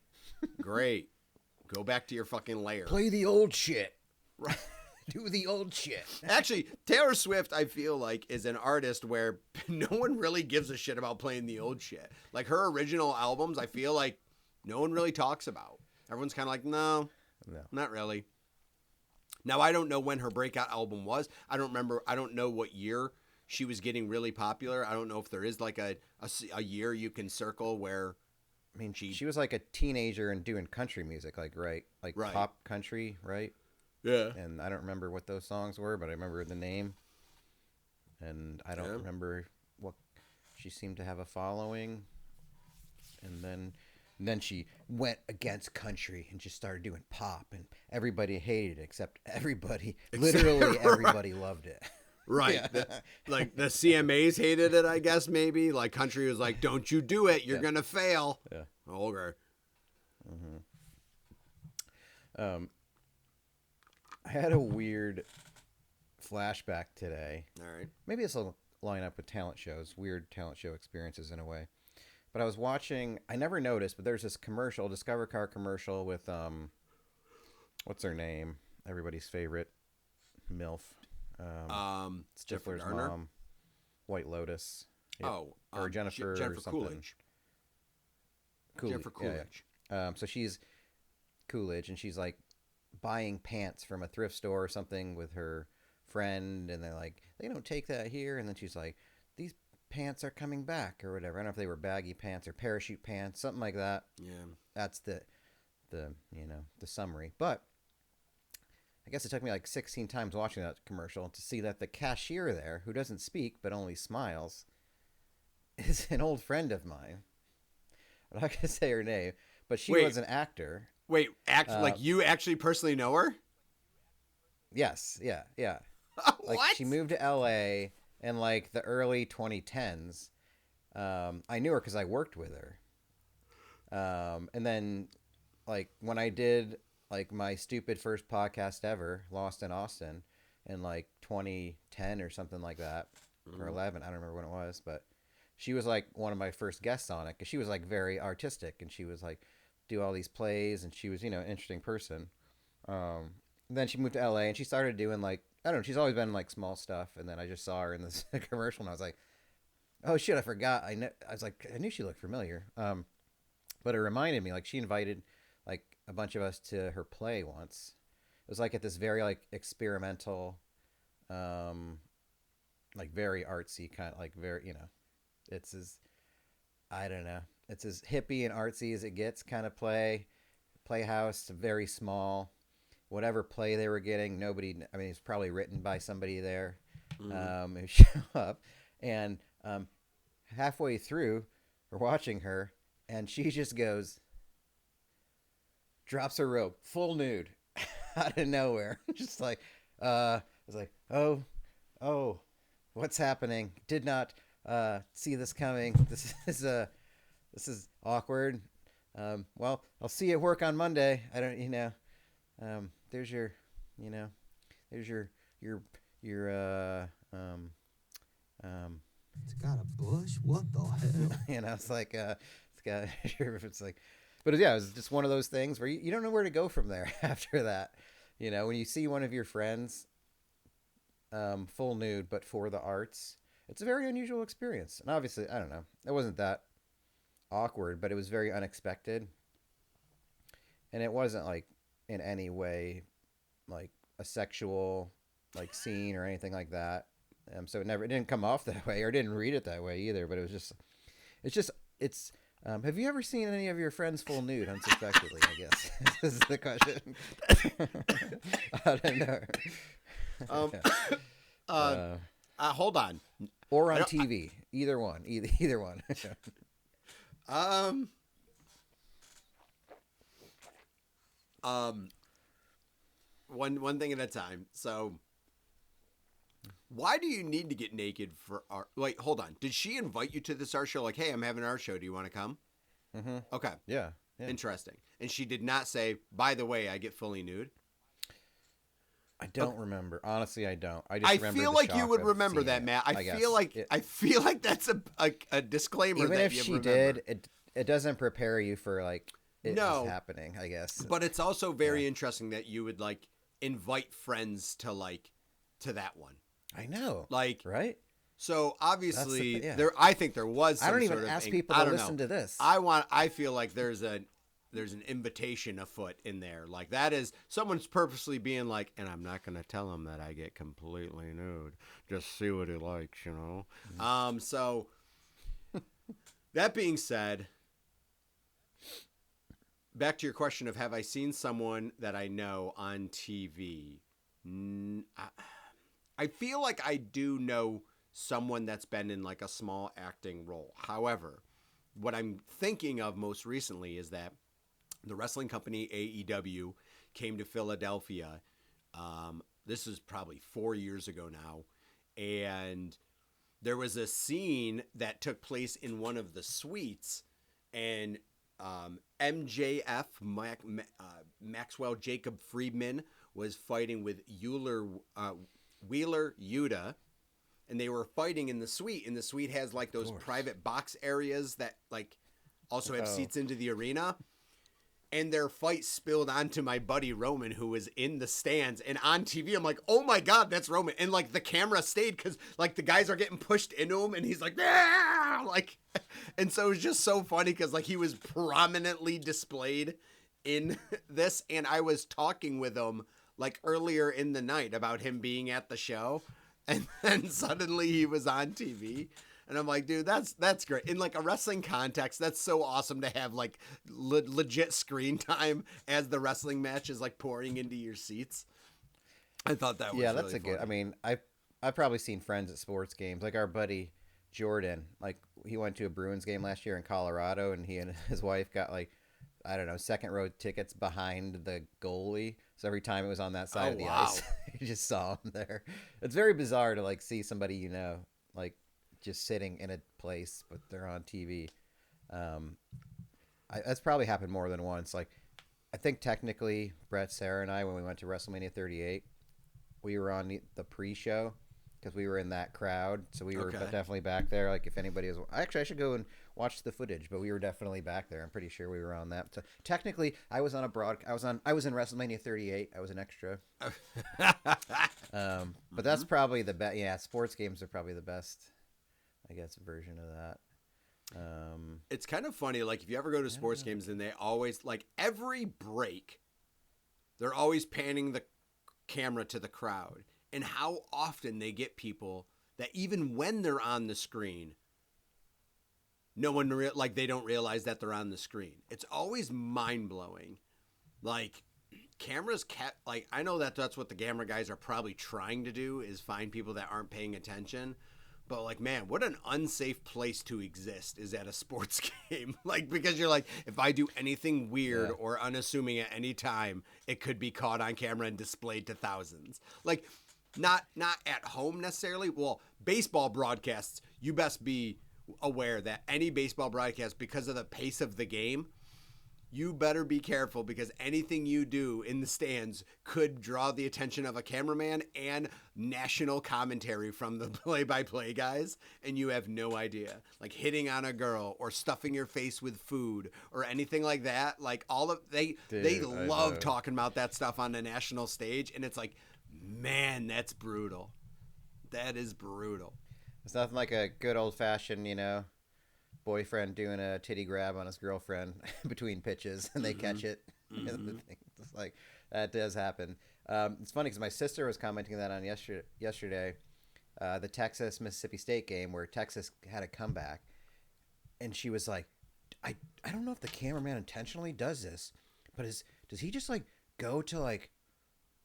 great. Go back to your fucking lair. Play the old shit. Right. Do the old shit. Actually, Taylor Swift, I feel like, is an artist where no one really gives a shit about playing the old shit. Like, her original albums, I feel like no one really talks about. Everyone's kind of like, no, not really. Now, I don't know when her breakout album was. I don't remember. I don't know what year she was getting really popular. I don't know if there is like a year you can circle where. I mean, she was like a teenager and doing country music, like pop country, right? Yeah. And I don't remember what those songs were, but I remember the name. And I don't remember what she seemed to have a following. And then she went against country and just started doing pop, and everybody hated it except everybody. Literally everybody loved it. Right. Yeah. Like the CMAs hated it, I guess, maybe. Like country was like, don't you do it. You're going to fail. Yeah. Okay. I had a weird flashback today. All right. Maybe this will line up with talent shows, weird talent show experiences in a way. But I was watching, I never noticed, but there's this commercial, Discover Car commercial with, what's her name? Everybody's favorite MILF. Jennifer Stifler's Garner? mom. White Lotus. Yeah. Oh, or Jennifer Jennifer something. Coolidge. Jennifer Yeah, Coolidge. yeah. So she's Coolidge, and she's like buying pants from a thrift store or something with her friend, and they're like, they don't take that here. And then she's like, these pants are coming back or whatever. I don't know if they were baggy pants or parachute pants, something like that. Yeah. That's the summary. But I guess it took me like 16 times watching that commercial to see that the cashier there, who doesn't speak but only smiles, is an old friend of mine. I'm not gonna say her name, but she was an actor. Wait, like you actually personally know her? Yes, yeah. Like What? she moved to LA in like the early 2010s. I knew her because I worked with her. And then like when I did like my stupid first podcast ever, Lost in Austin, in like 2010 or something like that, or 11, I don't remember when it was, but she was like one of my first guests on it because she was like very artistic and she was like do all these plays and she was, an interesting person. Then she moved to LA and she started doing like, I don't know, she's always been in like small stuff. And then I just saw her in this commercial and I was like, oh shit, I forgot. I was like, I knew she looked familiar. But it reminded me, like she invited like a bunch of us to her play once. It was like at this very like experimental, like very artsy kind of like very, it's as, I don't know, it's as hippie and artsy as it gets kind of playhouse, very small, whatever play they were getting. It's probably written by somebody there, who showed up and, halfway through we're watching her and she just drops her robe full nude out of nowhere. Just like, I was like, oh, what's happening? Did not see this coming. This is awkward. Well, I'll see you at work on Monday. I don't, there's your, there's your It's got a bush? What the hell? it's like, it's like, but yeah, it was just one of those things where you don't know where to go from there after that. When you see one of your friends, full nude, but for the arts, it's a very unusual experience. And obviously, I don't know, it wasn't that awkward, but it was very unexpected. And it wasn't like in any way like a sexual like scene or anything like that. So it didn't come off that way or didn't read it that way either, but it's have you ever seen any of your friends full nude unsuspectedly, I guess? This is the question. I don't know. Hold on. Or on TV. Either one. Either one. One thing at a time. So why do you need to get naked for art? Like, hold on. Did she invite you to this art show? Like, hey, I'm having an art show. Do you want to come? Mm-hmm. Okay. Yeah. Interesting. And she did not say, by the way, I get fully nude. I don't remember. Honestly, I don't. I feel like you would remember that, Matt. I feel like that's a disclaimer. Even that if you she remember. did, it doesn't prepare you for like it is happening, I guess. But it's also very interesting that you would like invite friends to that one. I know. Like, right? So obviously yeah. I think there was some I don't even sort of ask people to listen to this. I feel like there's an invitation afoot in there. Like that is someone's purposely being like, and I'm not going to tell him that I get completely nude. Just see what he likes, Mm-hmm. So that being said, back to your question of have I seen someone that I know on TV? I feel like I do know someone that's been in like a small acting role. However, what I'm thinking of most recently is that the wrestling company AEW came to Philadelphia. This is probably 4 years ago now. And there was a scene that took place in one of the suites, and MJF, Maxwell Jacob Friedman, was fighting with Euler Wheeler Yuta, and they were fighting in the suite. And the suite has like those private box areas that like also have seats into the arena. And their fight spilled onto my buddy Roman, who was in the stands. And on TV, I'm like, oh my God, that's Roman. And like the camera stayed because like the guys are getting pushed into him. And he's like, yeah! Like, and so it was just so funny because like he was prominently displayed in this. And I was talking with him like earlier in the night about him being at the show. And then suddenly he was on TV. And I'm like, dude, that's great. In like a wrestling context, that's so awesome to have like legit screen time as the wrestling match is like pouring into your seats. I thought that was that's really a good. funny. I mean, I've probably seen friends at sports games, like our buddy Jordan. Like he went to a Bruins game last year in Colorado, and he and his wife got like, I don't know, second row tickets behind the goalie. So every time it was on that side of the ice, you just saw him there. It's very bizarre to like see somebody like just sitting in a place, but they're on TV. That's probably happened more than once. Like, I think technically Brett, Sarah, and I, when we went to WrestleMania 38, we were on the pre-show because we were in that crowd. So we were definitely back there. Like, if anybody was, actually, I should go and watch the footage, but we were definitely back there. I'm pretty sure we were on that. So technically, I was on I was in WrestleMania 38. I was an extra. But that's probably the best. Yeah, sports games are probably the best, I guess, version of that. It's kind of funny, like if you ever go to sports games and they always, like every break, they're always panning the camera to the crowd, and how often they get people that even when they're on the screen, no one they don't realize that they're on the screen. It's always mind-blowing. Like cameras like I know that that's what the camera guys are probably trying to do, is find people that aren't paying attention. But like, man, what an unsafe place to exist is at a sports game. Like, because you're like, if I do anything weird or unassuming at any time, it could be caught on camera and displayed to thousands. Like, not at home necessarily. Well, baseball broadcasts, you best be aware that any baseball broadcast, because of the pace of the game, you better be careful, because anything you do in the stands could draw the attention of a cameraman and national commentary from the play-by-play guys, and you have no idea. Like hitting on a girl or stuffing your face with food or anything like that. Like they love talking about that stuff on the national stage, and it's like, man, that's brutal. That is brutal. It's nothing like a good old-fashioned, boyfriend doing a titty grab on his girlfriend between pitches, and they catch it. It's like, that does happen. It's funny because my sister was commenting that on yesterday, the Texas-Mississippi State game where Texas had a comeback, and she was like, I don't know if the cameraman intentionally does this, but does he just like go to like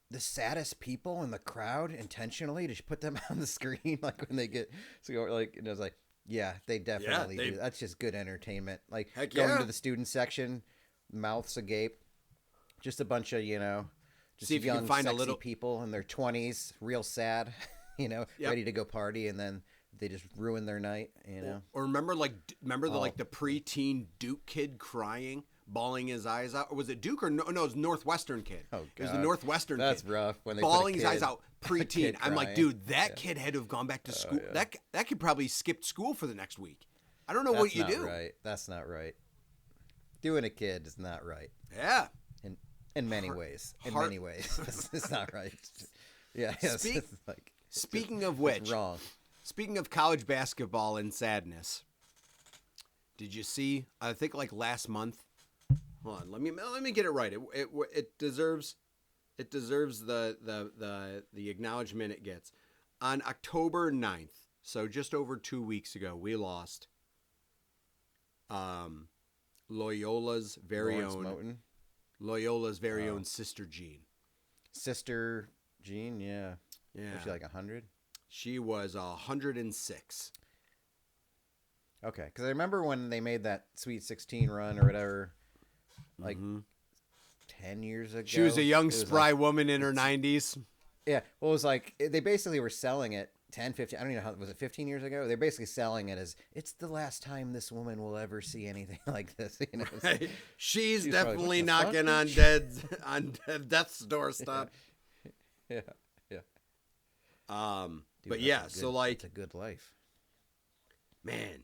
the saddest people in the crowd intentionally to put them on the screen, like when they get like, and I was like, yeah, they definitely do. That's just good entertainment. Like going to the student section, mouths agape, just a bunch of just see if young, you can find sexy a little people in their 20s, real sad, ready to go party, and then they just ruin their night. Or remember the preteen Duke kid crying, bawling his eyes out, or was it Duke or no? It was Northwestern kid. Oh, God. It was the Northwestern kid. That's rough. When they bawling his eyes out, preteen. I'm like, dude, that kid kid had to have gone back to school. Yeah. That kid probably skipped school for the next week. I don't know what you do. Right. That's not right. Doing a kid is not right. Yeah. In many ways. Many ways, it's not right. Yeah. Speaking of which, wrong. Speaking of college basketball and sadness, did you see? I think like last month. Hold on, let me get it right. It deserves the acknowledgement it gets. On October 9th, so just over 2 weeks ago, we lost Loyola's very own Sister Jean. Sister Jean, yeah. Yeah. Was she like 100? She was 106. Okay, because I remember when they made that Sweet 16 run or whatever, like 10 years ago. She was a young, spry woman in her 90s. Yeah, well, it was like, they basically were selling it 10, 15, I don't even know, was it 15 years ago? They're basically selling it as, it's the last time this woman will ever see anything like this. Right. She's definitely like, knocking on death's doorstep. Yeah. Dude, But that's yeah, a so good- like, it's a good life. man,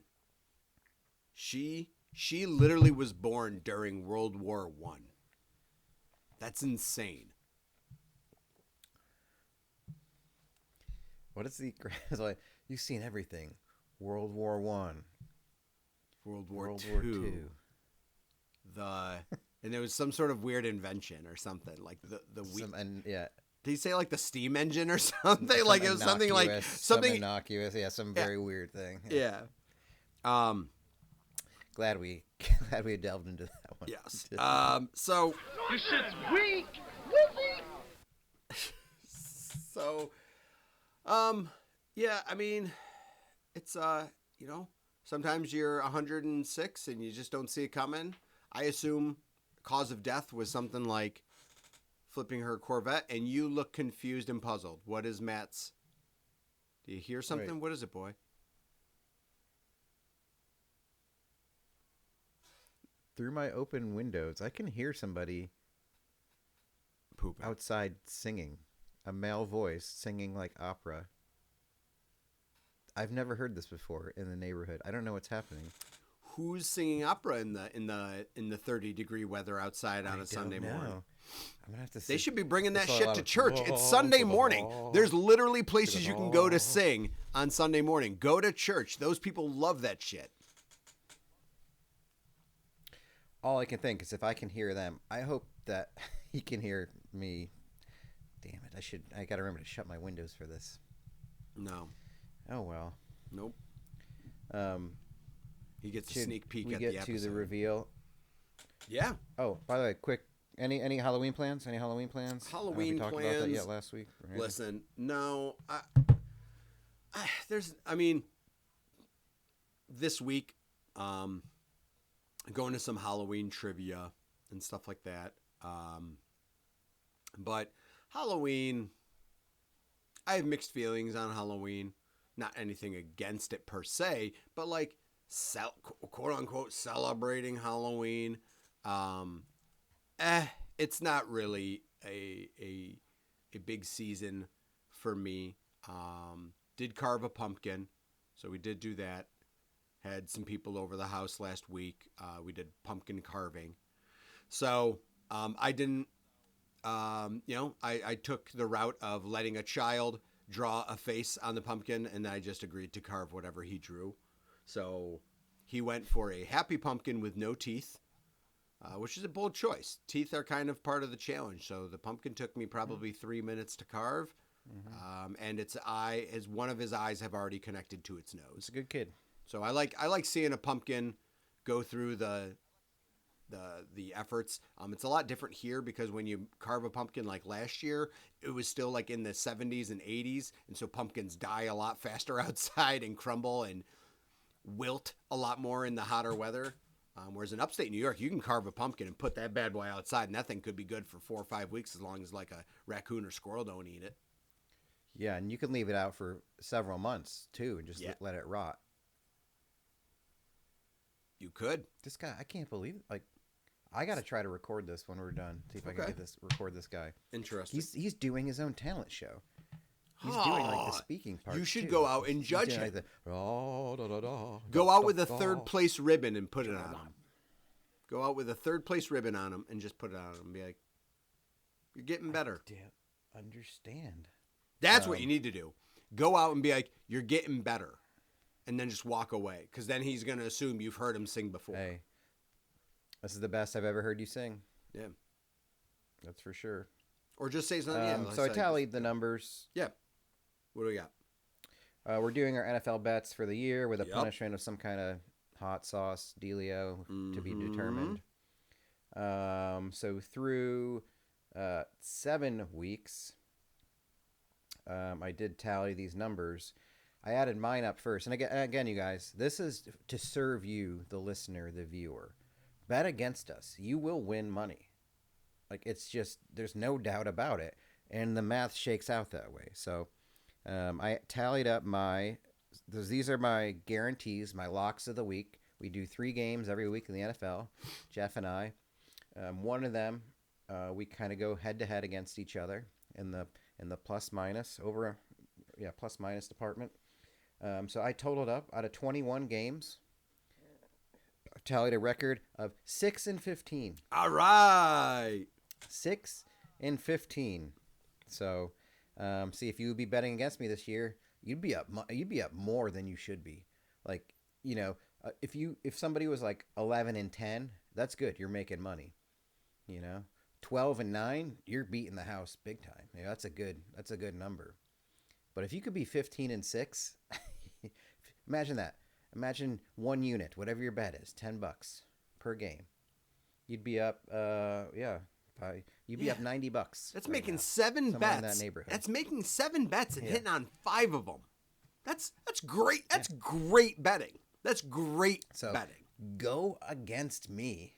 she literally was born during World War One. That's insane. What is the it's like? You've seen everything. World War One, World War World Two. War Two. And there was some sort of weird invention or something like And yeah, did he say like the steam engine or something? Like it was something like some innocuous. Yeah, some very weird thing. Yeah. Glad we delved into that one. Yes. So This shit's weak. so yeah, I mean, it's sometimes you're 106 and you just don't see it coming. I assume cause of death was something like flipping her Corvette, and you look confused and puzzled. What is Matt's? Do you hear something? Wait. What is it, boy? Through my open windows, I can hear somebody Pooping. outside singing. A male voice singing like opera. I've never heard this before in the neighborhood. I don't know what's happening. Who's singing opera in the 30-degree weather outside on a Sunday morning? I'm gonna have to. They should be bringing that That's a shit lot to of- church. It's Sunday morning. There's literally places you can go to sing on Sunday morning. Go to church. Those people love that shit. All I can think is if I can hear them, I hope that he can hear me. Damn it! I gotta remember to shut my windows for this. No. Oh well. Nope. Um, He gets a should sneak peek we at get the to episode. the reveal? Yeah. Oh, by the way, quick. Any Halloween plans? Any Halloween plans? I don't know if Halloween we talked about that plans? yet last week. or anything. Listen, no. This week, going to some Halloween trivia and stuff like that. But Halloween, I have mixed feelings on Halloween. Not anything against it per se, but like quote unquote celebrating Halloween. It's not really a big season for me. Did carve a pumpkin, so we did do that. Had some people over the house last week. We did pumpkin carving. So I didn't, I took the route of letting a child draw a face on the pumpkin, and I just agreed to carve whatever he drew. So he went for a happy pumpkin with no teeth, which is a bold choice. Teeth are kind of part of the challenge. So the pumpkin took me probably 3 minutes to carve, and one of his eyes have already connected to its nose. It's a good kid. So I like seeing a pumpkin go through the efforts. It's a lot different here because when you carve a pumpkin like last year, it was still like in the 70s and 80s, and so pumpkins die a lot faster outside and crumble and wilt a lot more in the hotter weather. Whereas in upstate New York, you can carve a pumpkin and put that bad boy outside, and that thing could be good for 4 or 5 weeks as long as like a raccoon or squirrel don't eat it. Yeah, and you can leave it out for several months too, and just let it rot. You could. This guy, I can't believe it. Like, I got to try to record this when we're done. See if I can record this guy. Interesting. He's doing his own talent show. He's doing like the speaking part. You should too. go out and He's judge doing, him. like, Go out with a third place ribbon and put it on him. Go out with a third place ribbon on him and just put it on him and be like, "You're getting better." Understand. That's what you need to do. Go out and be like, "You're getting better," and then just walk away, because then he's gonna assume you've heard him sing before. Hey, this is the best I've ever heard you sing. Yeah, that's for sure. Or just say something. So I tallied the numbers. Yeah. What do we got? We're doing our NFL bets for the year with a punishment of some kind of hot sauce dealio to be determined. So through 7 weeks, I did tally these numbers. I added mine up first. And again, you guys, this is to serve you, the listener, the viewer. Bet against us. You will win money. Like, it's just, there's no doubt about it. And the math shakes out that way. So I tallied up these are my guarantees, my locks of the week. We do 3 games every week in the NFL, Jeff and I. One of them, we kind of go head to head against each other in the plus minus over plus minus department. So I totaled up out of 21 games. I tallied a record of 6-15. All right. 6-15. So, see, if you would be betting against me this year, you'd be up more than you should be. Like, if somebody was like 11-10, that's good. You're making money. 12-9, you're beating the house big time. That's a good number. But if you could be 15-6, imagine that. Imagine one unit, whatever your bet is, $10 per game. You'd be up, you'd be up $90. That's right making now. 7 Somewhere bets. in that neighborhood. That's making 7 bets and Yeah. hitting on 5 of them. That's great. That's great betting. That's great betting. Go against me.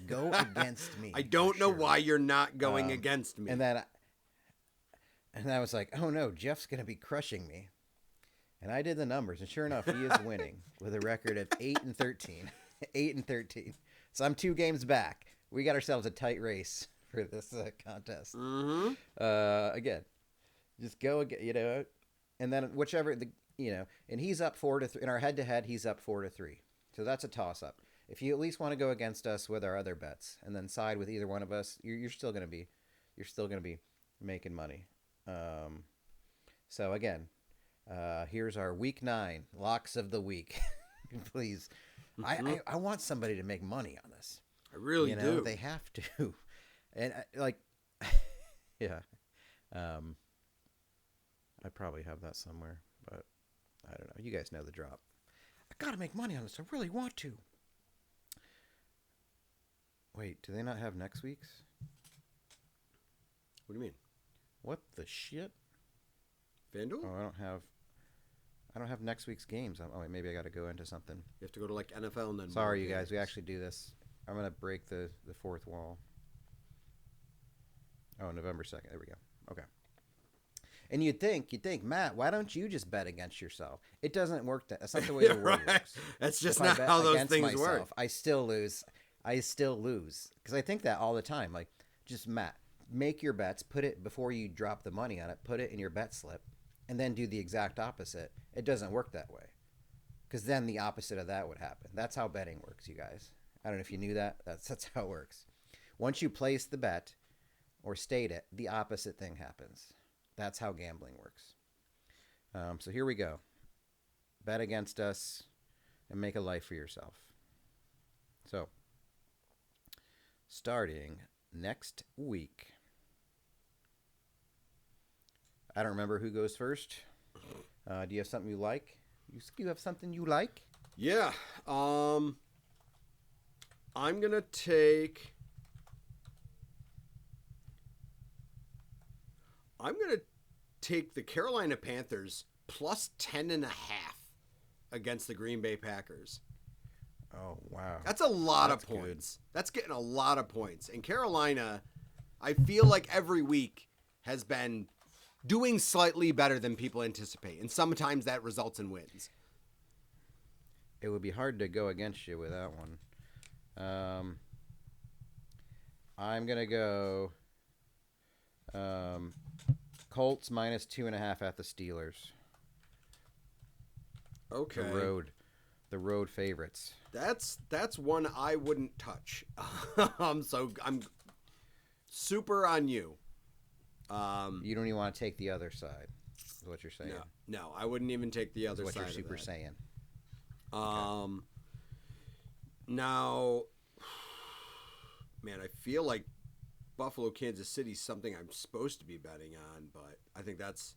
Go against me. I don't for know sure. why you're not going against me. And I was like, oh no, Jeff's going to be crushing me. And I did the numbers, and sure enough, he is winning with a record of 8-13. 8-13. So I'm 2 games back. We got ourselves a tight race for this contest. Mm-hmm. Again, just go again, and then whichever and he's up 4-3 in our head-to-head. He's up 4-3. So that's a toss-up. If you at least want to go against us with our other bets, and then side with either one of us, you're still gonna be making money. So again, here's our week 9 locks of the week. Please, I want somebody to make money on this. I really do. They have to, and yeah. I probably have that somewhere, but I don't know. You guys know the drop. I gotta make money on this. I really want to. Wait, do they not have next week's? What do you mean? What the shit? FanDuel? Oh, I don't have next week's games. Oh, wait, maybe I got to go into something. You have to go to like NFL and then. Sorry, you guys. We actually do this. I'm gonna break the fourth wall. Oh, November 2nd. There we go. Okay. And you'd think, Matt, why don't you just bet against yourself? It doesn't work. That's not the way the world works. That's just If I not bet how those against things myself, work. I still lose. Because I think that all the time. Like, just Matt, make your bets, put it before you drop the money on it, put it in your bet slip, and then do the exact opposite. It doesn't work that way. Because then the opposite of that would happen. That's how betting works, you guys. I don't know if you knew that. That's how it works. Once you place the bet or state it, the opposite thing happens. That's how gambling works. So here we go. Bet against us and make a life for yourself. So, starting next week. I don't remember who goes first. Do you have something you like? You have something you like? Yeah. I'm gonna take. The Carolina Panthers plus 10.5 against the Green Bay Packers. Oh, wow. That's a lot of points. That's getting a lot of points. And Carolina, I feel like every week has been doing slightly better than people anticipate. And sometimes that results in wins. It would be hard to go against you with that one. I'm going to go Colts minus 2.5 at the Steelers. Okay. The road favorites. That's one I wouldn't touch. So I'm super on you. You don't even want to take the other side, is what you're saying. No, I wouldn't even take the other Is what side. you're super of that. saying. Now, man, I feel like Buffalo, Kansas City is something I'm supposed to be betting on, but I think that's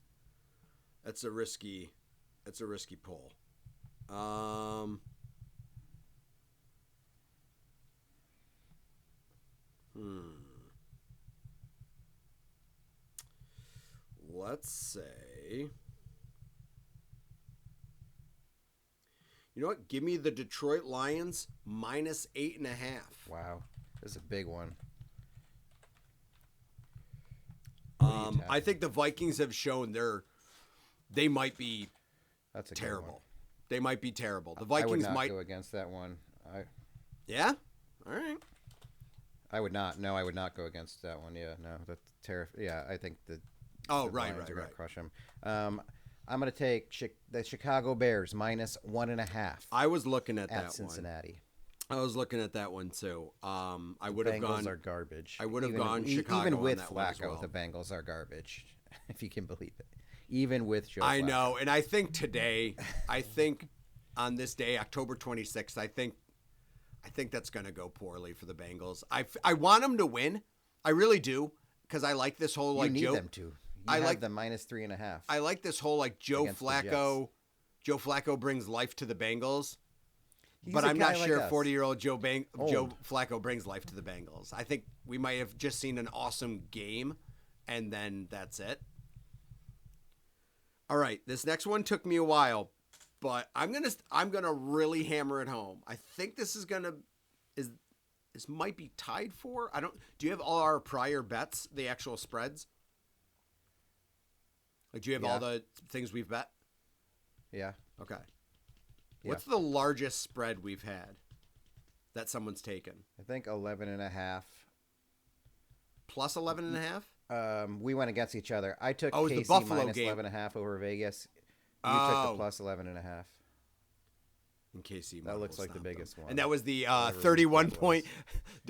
a risky pull. Let's say, you know what? Give me the Detroit Lions minus 8.5. Wow, this is a big one. I think the Vikings have shown they might be That's a terrible. Good one. They might be terrible. The I would Vikings not might go against that one. Yeah? All right. I would not. No, I would not go against that one. Yeah, no, that's terrible. Yeah, I think the Oh, The right, Lions right, are gonna right. Crush them. I'm going to take the Chicago Bears -1.5 I was looking at that at Cincinnati. one. I was looking at that one too. I would have Bengals gone. are garbage. I would have Even- gone e- Chicago Even on with that one as Flacco, well. the Bengals are garbage, if you can believe it. Even with Joe I Flacco. know, and I think today, on this day, October 26th, I think that's going to go poorly for the Bengals. I want them to win. I really do, because I like this whole You need them to. I have like them -3.5. I like this whole Joe Against the Flacco. Joe Flacco brings life to the Bengals. He's But a I'm guy not like sure us. 40-year-old Joe Old. Flacco brings life to the Bengals. I think we might have just seen an awesome game, and then that's it. All right, this next one took me a while, but I'm gonna really hammer it home. I think this might be tied for. Do you have all our prior bets, the actual spreads? Like, do you have all the things we've bet? Yeah. Okay. Yeah. What's the largest spread we've had that someone's taken? I think 11.5. Plus 11.5? We went against each other. I took Oh, it was the KC Buffalo game. -11.5 over Vegas. You Oh. took the plus 11.5. In KC. That looks Marbles like the stopped biggest them. one. And that was the Whatever 31 that point.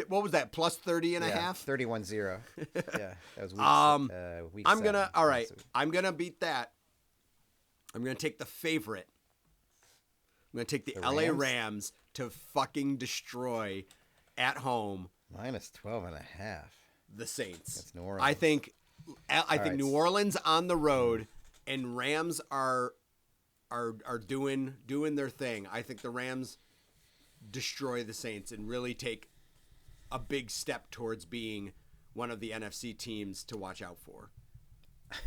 What was that? Plus 30 and a Yeah, half? 31-0. Yeah, that was week I'm 7 gonna. All right. last week. I'm gonna beat that. I'm gonna take the favorite. I'm gonna take the LA Rams? Rams to fucking destroy at home -12.5. the Saints. That's New Orleans. I think right. New Orleans on the road and Rams are doing their thing. I think the Rams destroy the Saints and really take a big step towards being one of the NFC teams to watch out for. I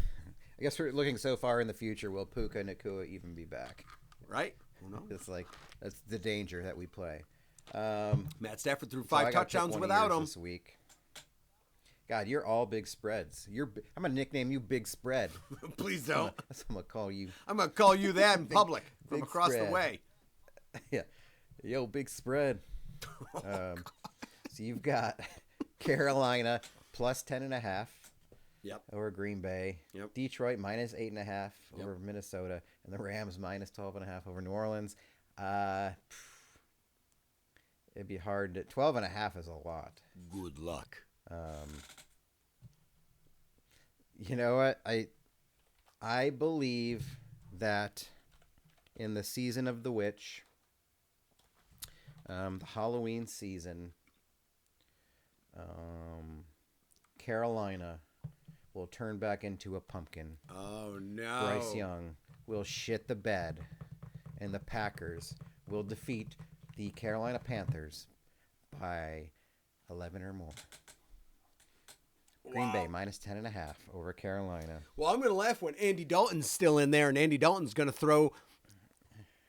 guess we're looking so far in the future. Will Puka Nacua even be back? Right? Who knows? It's like that's the danger that we play. Matt Stafford threw So 5 I gotta pick touchdowns one of without yours him. this week. God, you're all big spreads. I'm gonna nickname you Big Spread. Please don't. That's what I'm gonna call you. I'm gonna call you that in public from big across the spread. way. Yeah, yo, Big Spread. So you've got Carolina plus 10.5 Yep. over Green Bay. Yep. Detroit -8.5 Yep. over Minnesota, and the Rams -12.5 over New Orleans. It'd be hard. 12.5 is a lot. Good luck. You know what? I believe that in the season of the witch, the Halloween season, Carolina will turn back into a pumpkin. Oh no. Bryce Young will shit the bed, and the Packers will defeat the Carolina Panthers by 11 or more. Green Bay -10.5 over Carolina. Well, I'm going to laugh when Andy Dalton's still in there, and Andy Dalton's going to throw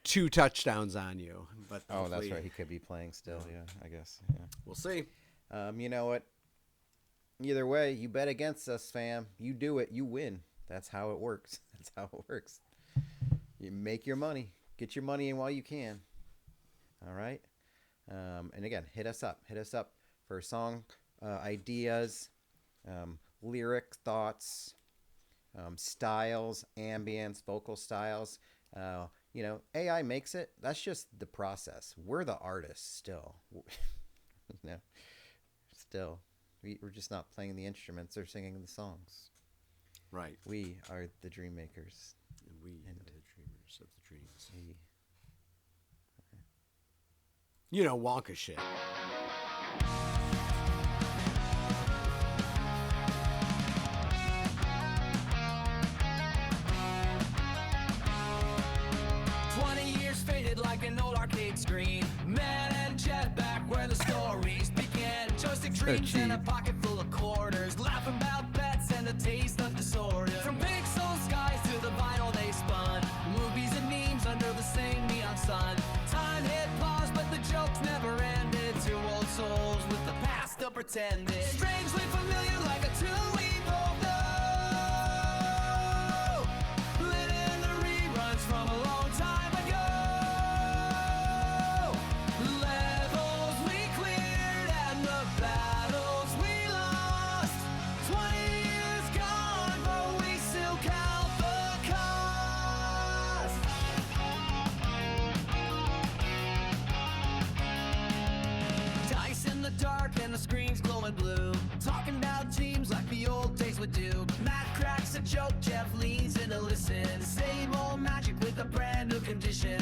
2 touchdowns on you. But Oh, that's hopefully- right. He could be playing still. Yeah, I guess. Yeah. We'll see. You know what? Either way, you bet against us, fam. You do it, you win. That's how it works. That's how it works. You make your money. Get your money in while you can. All right? And again, hit us up. Hit us up for song ideas, lyric thoughts, styles, ambience, vocal styles. AI makes it. That's just the process. We're the artists still. Still. We're just not playing the instruments or singing the songs. Right. We are the dream makers. And we are the dreamers of the dreams. You know, Wonka shit. Faded like an old arcade screen. Man and jet back where the stories began. Joystick dreams and a pocket full of quarters. Laughing about bets and a taste of disorder. From pixel skies to the vinyl they spun. Movies and memes under the same neon sun. Time hit pause, but the jokes never ended. Two old souls with the past still pretended. Strangely familiar like a tune we both know. Lit in the reruns from a long time ago. Levels we cleared and the battles we lost. 20 years gone, but we screen's glowing blue. Talking about dreams like the old days would do. Matt cracks a joke, Jeff leans in to listen. Same old magic with a brand new condition.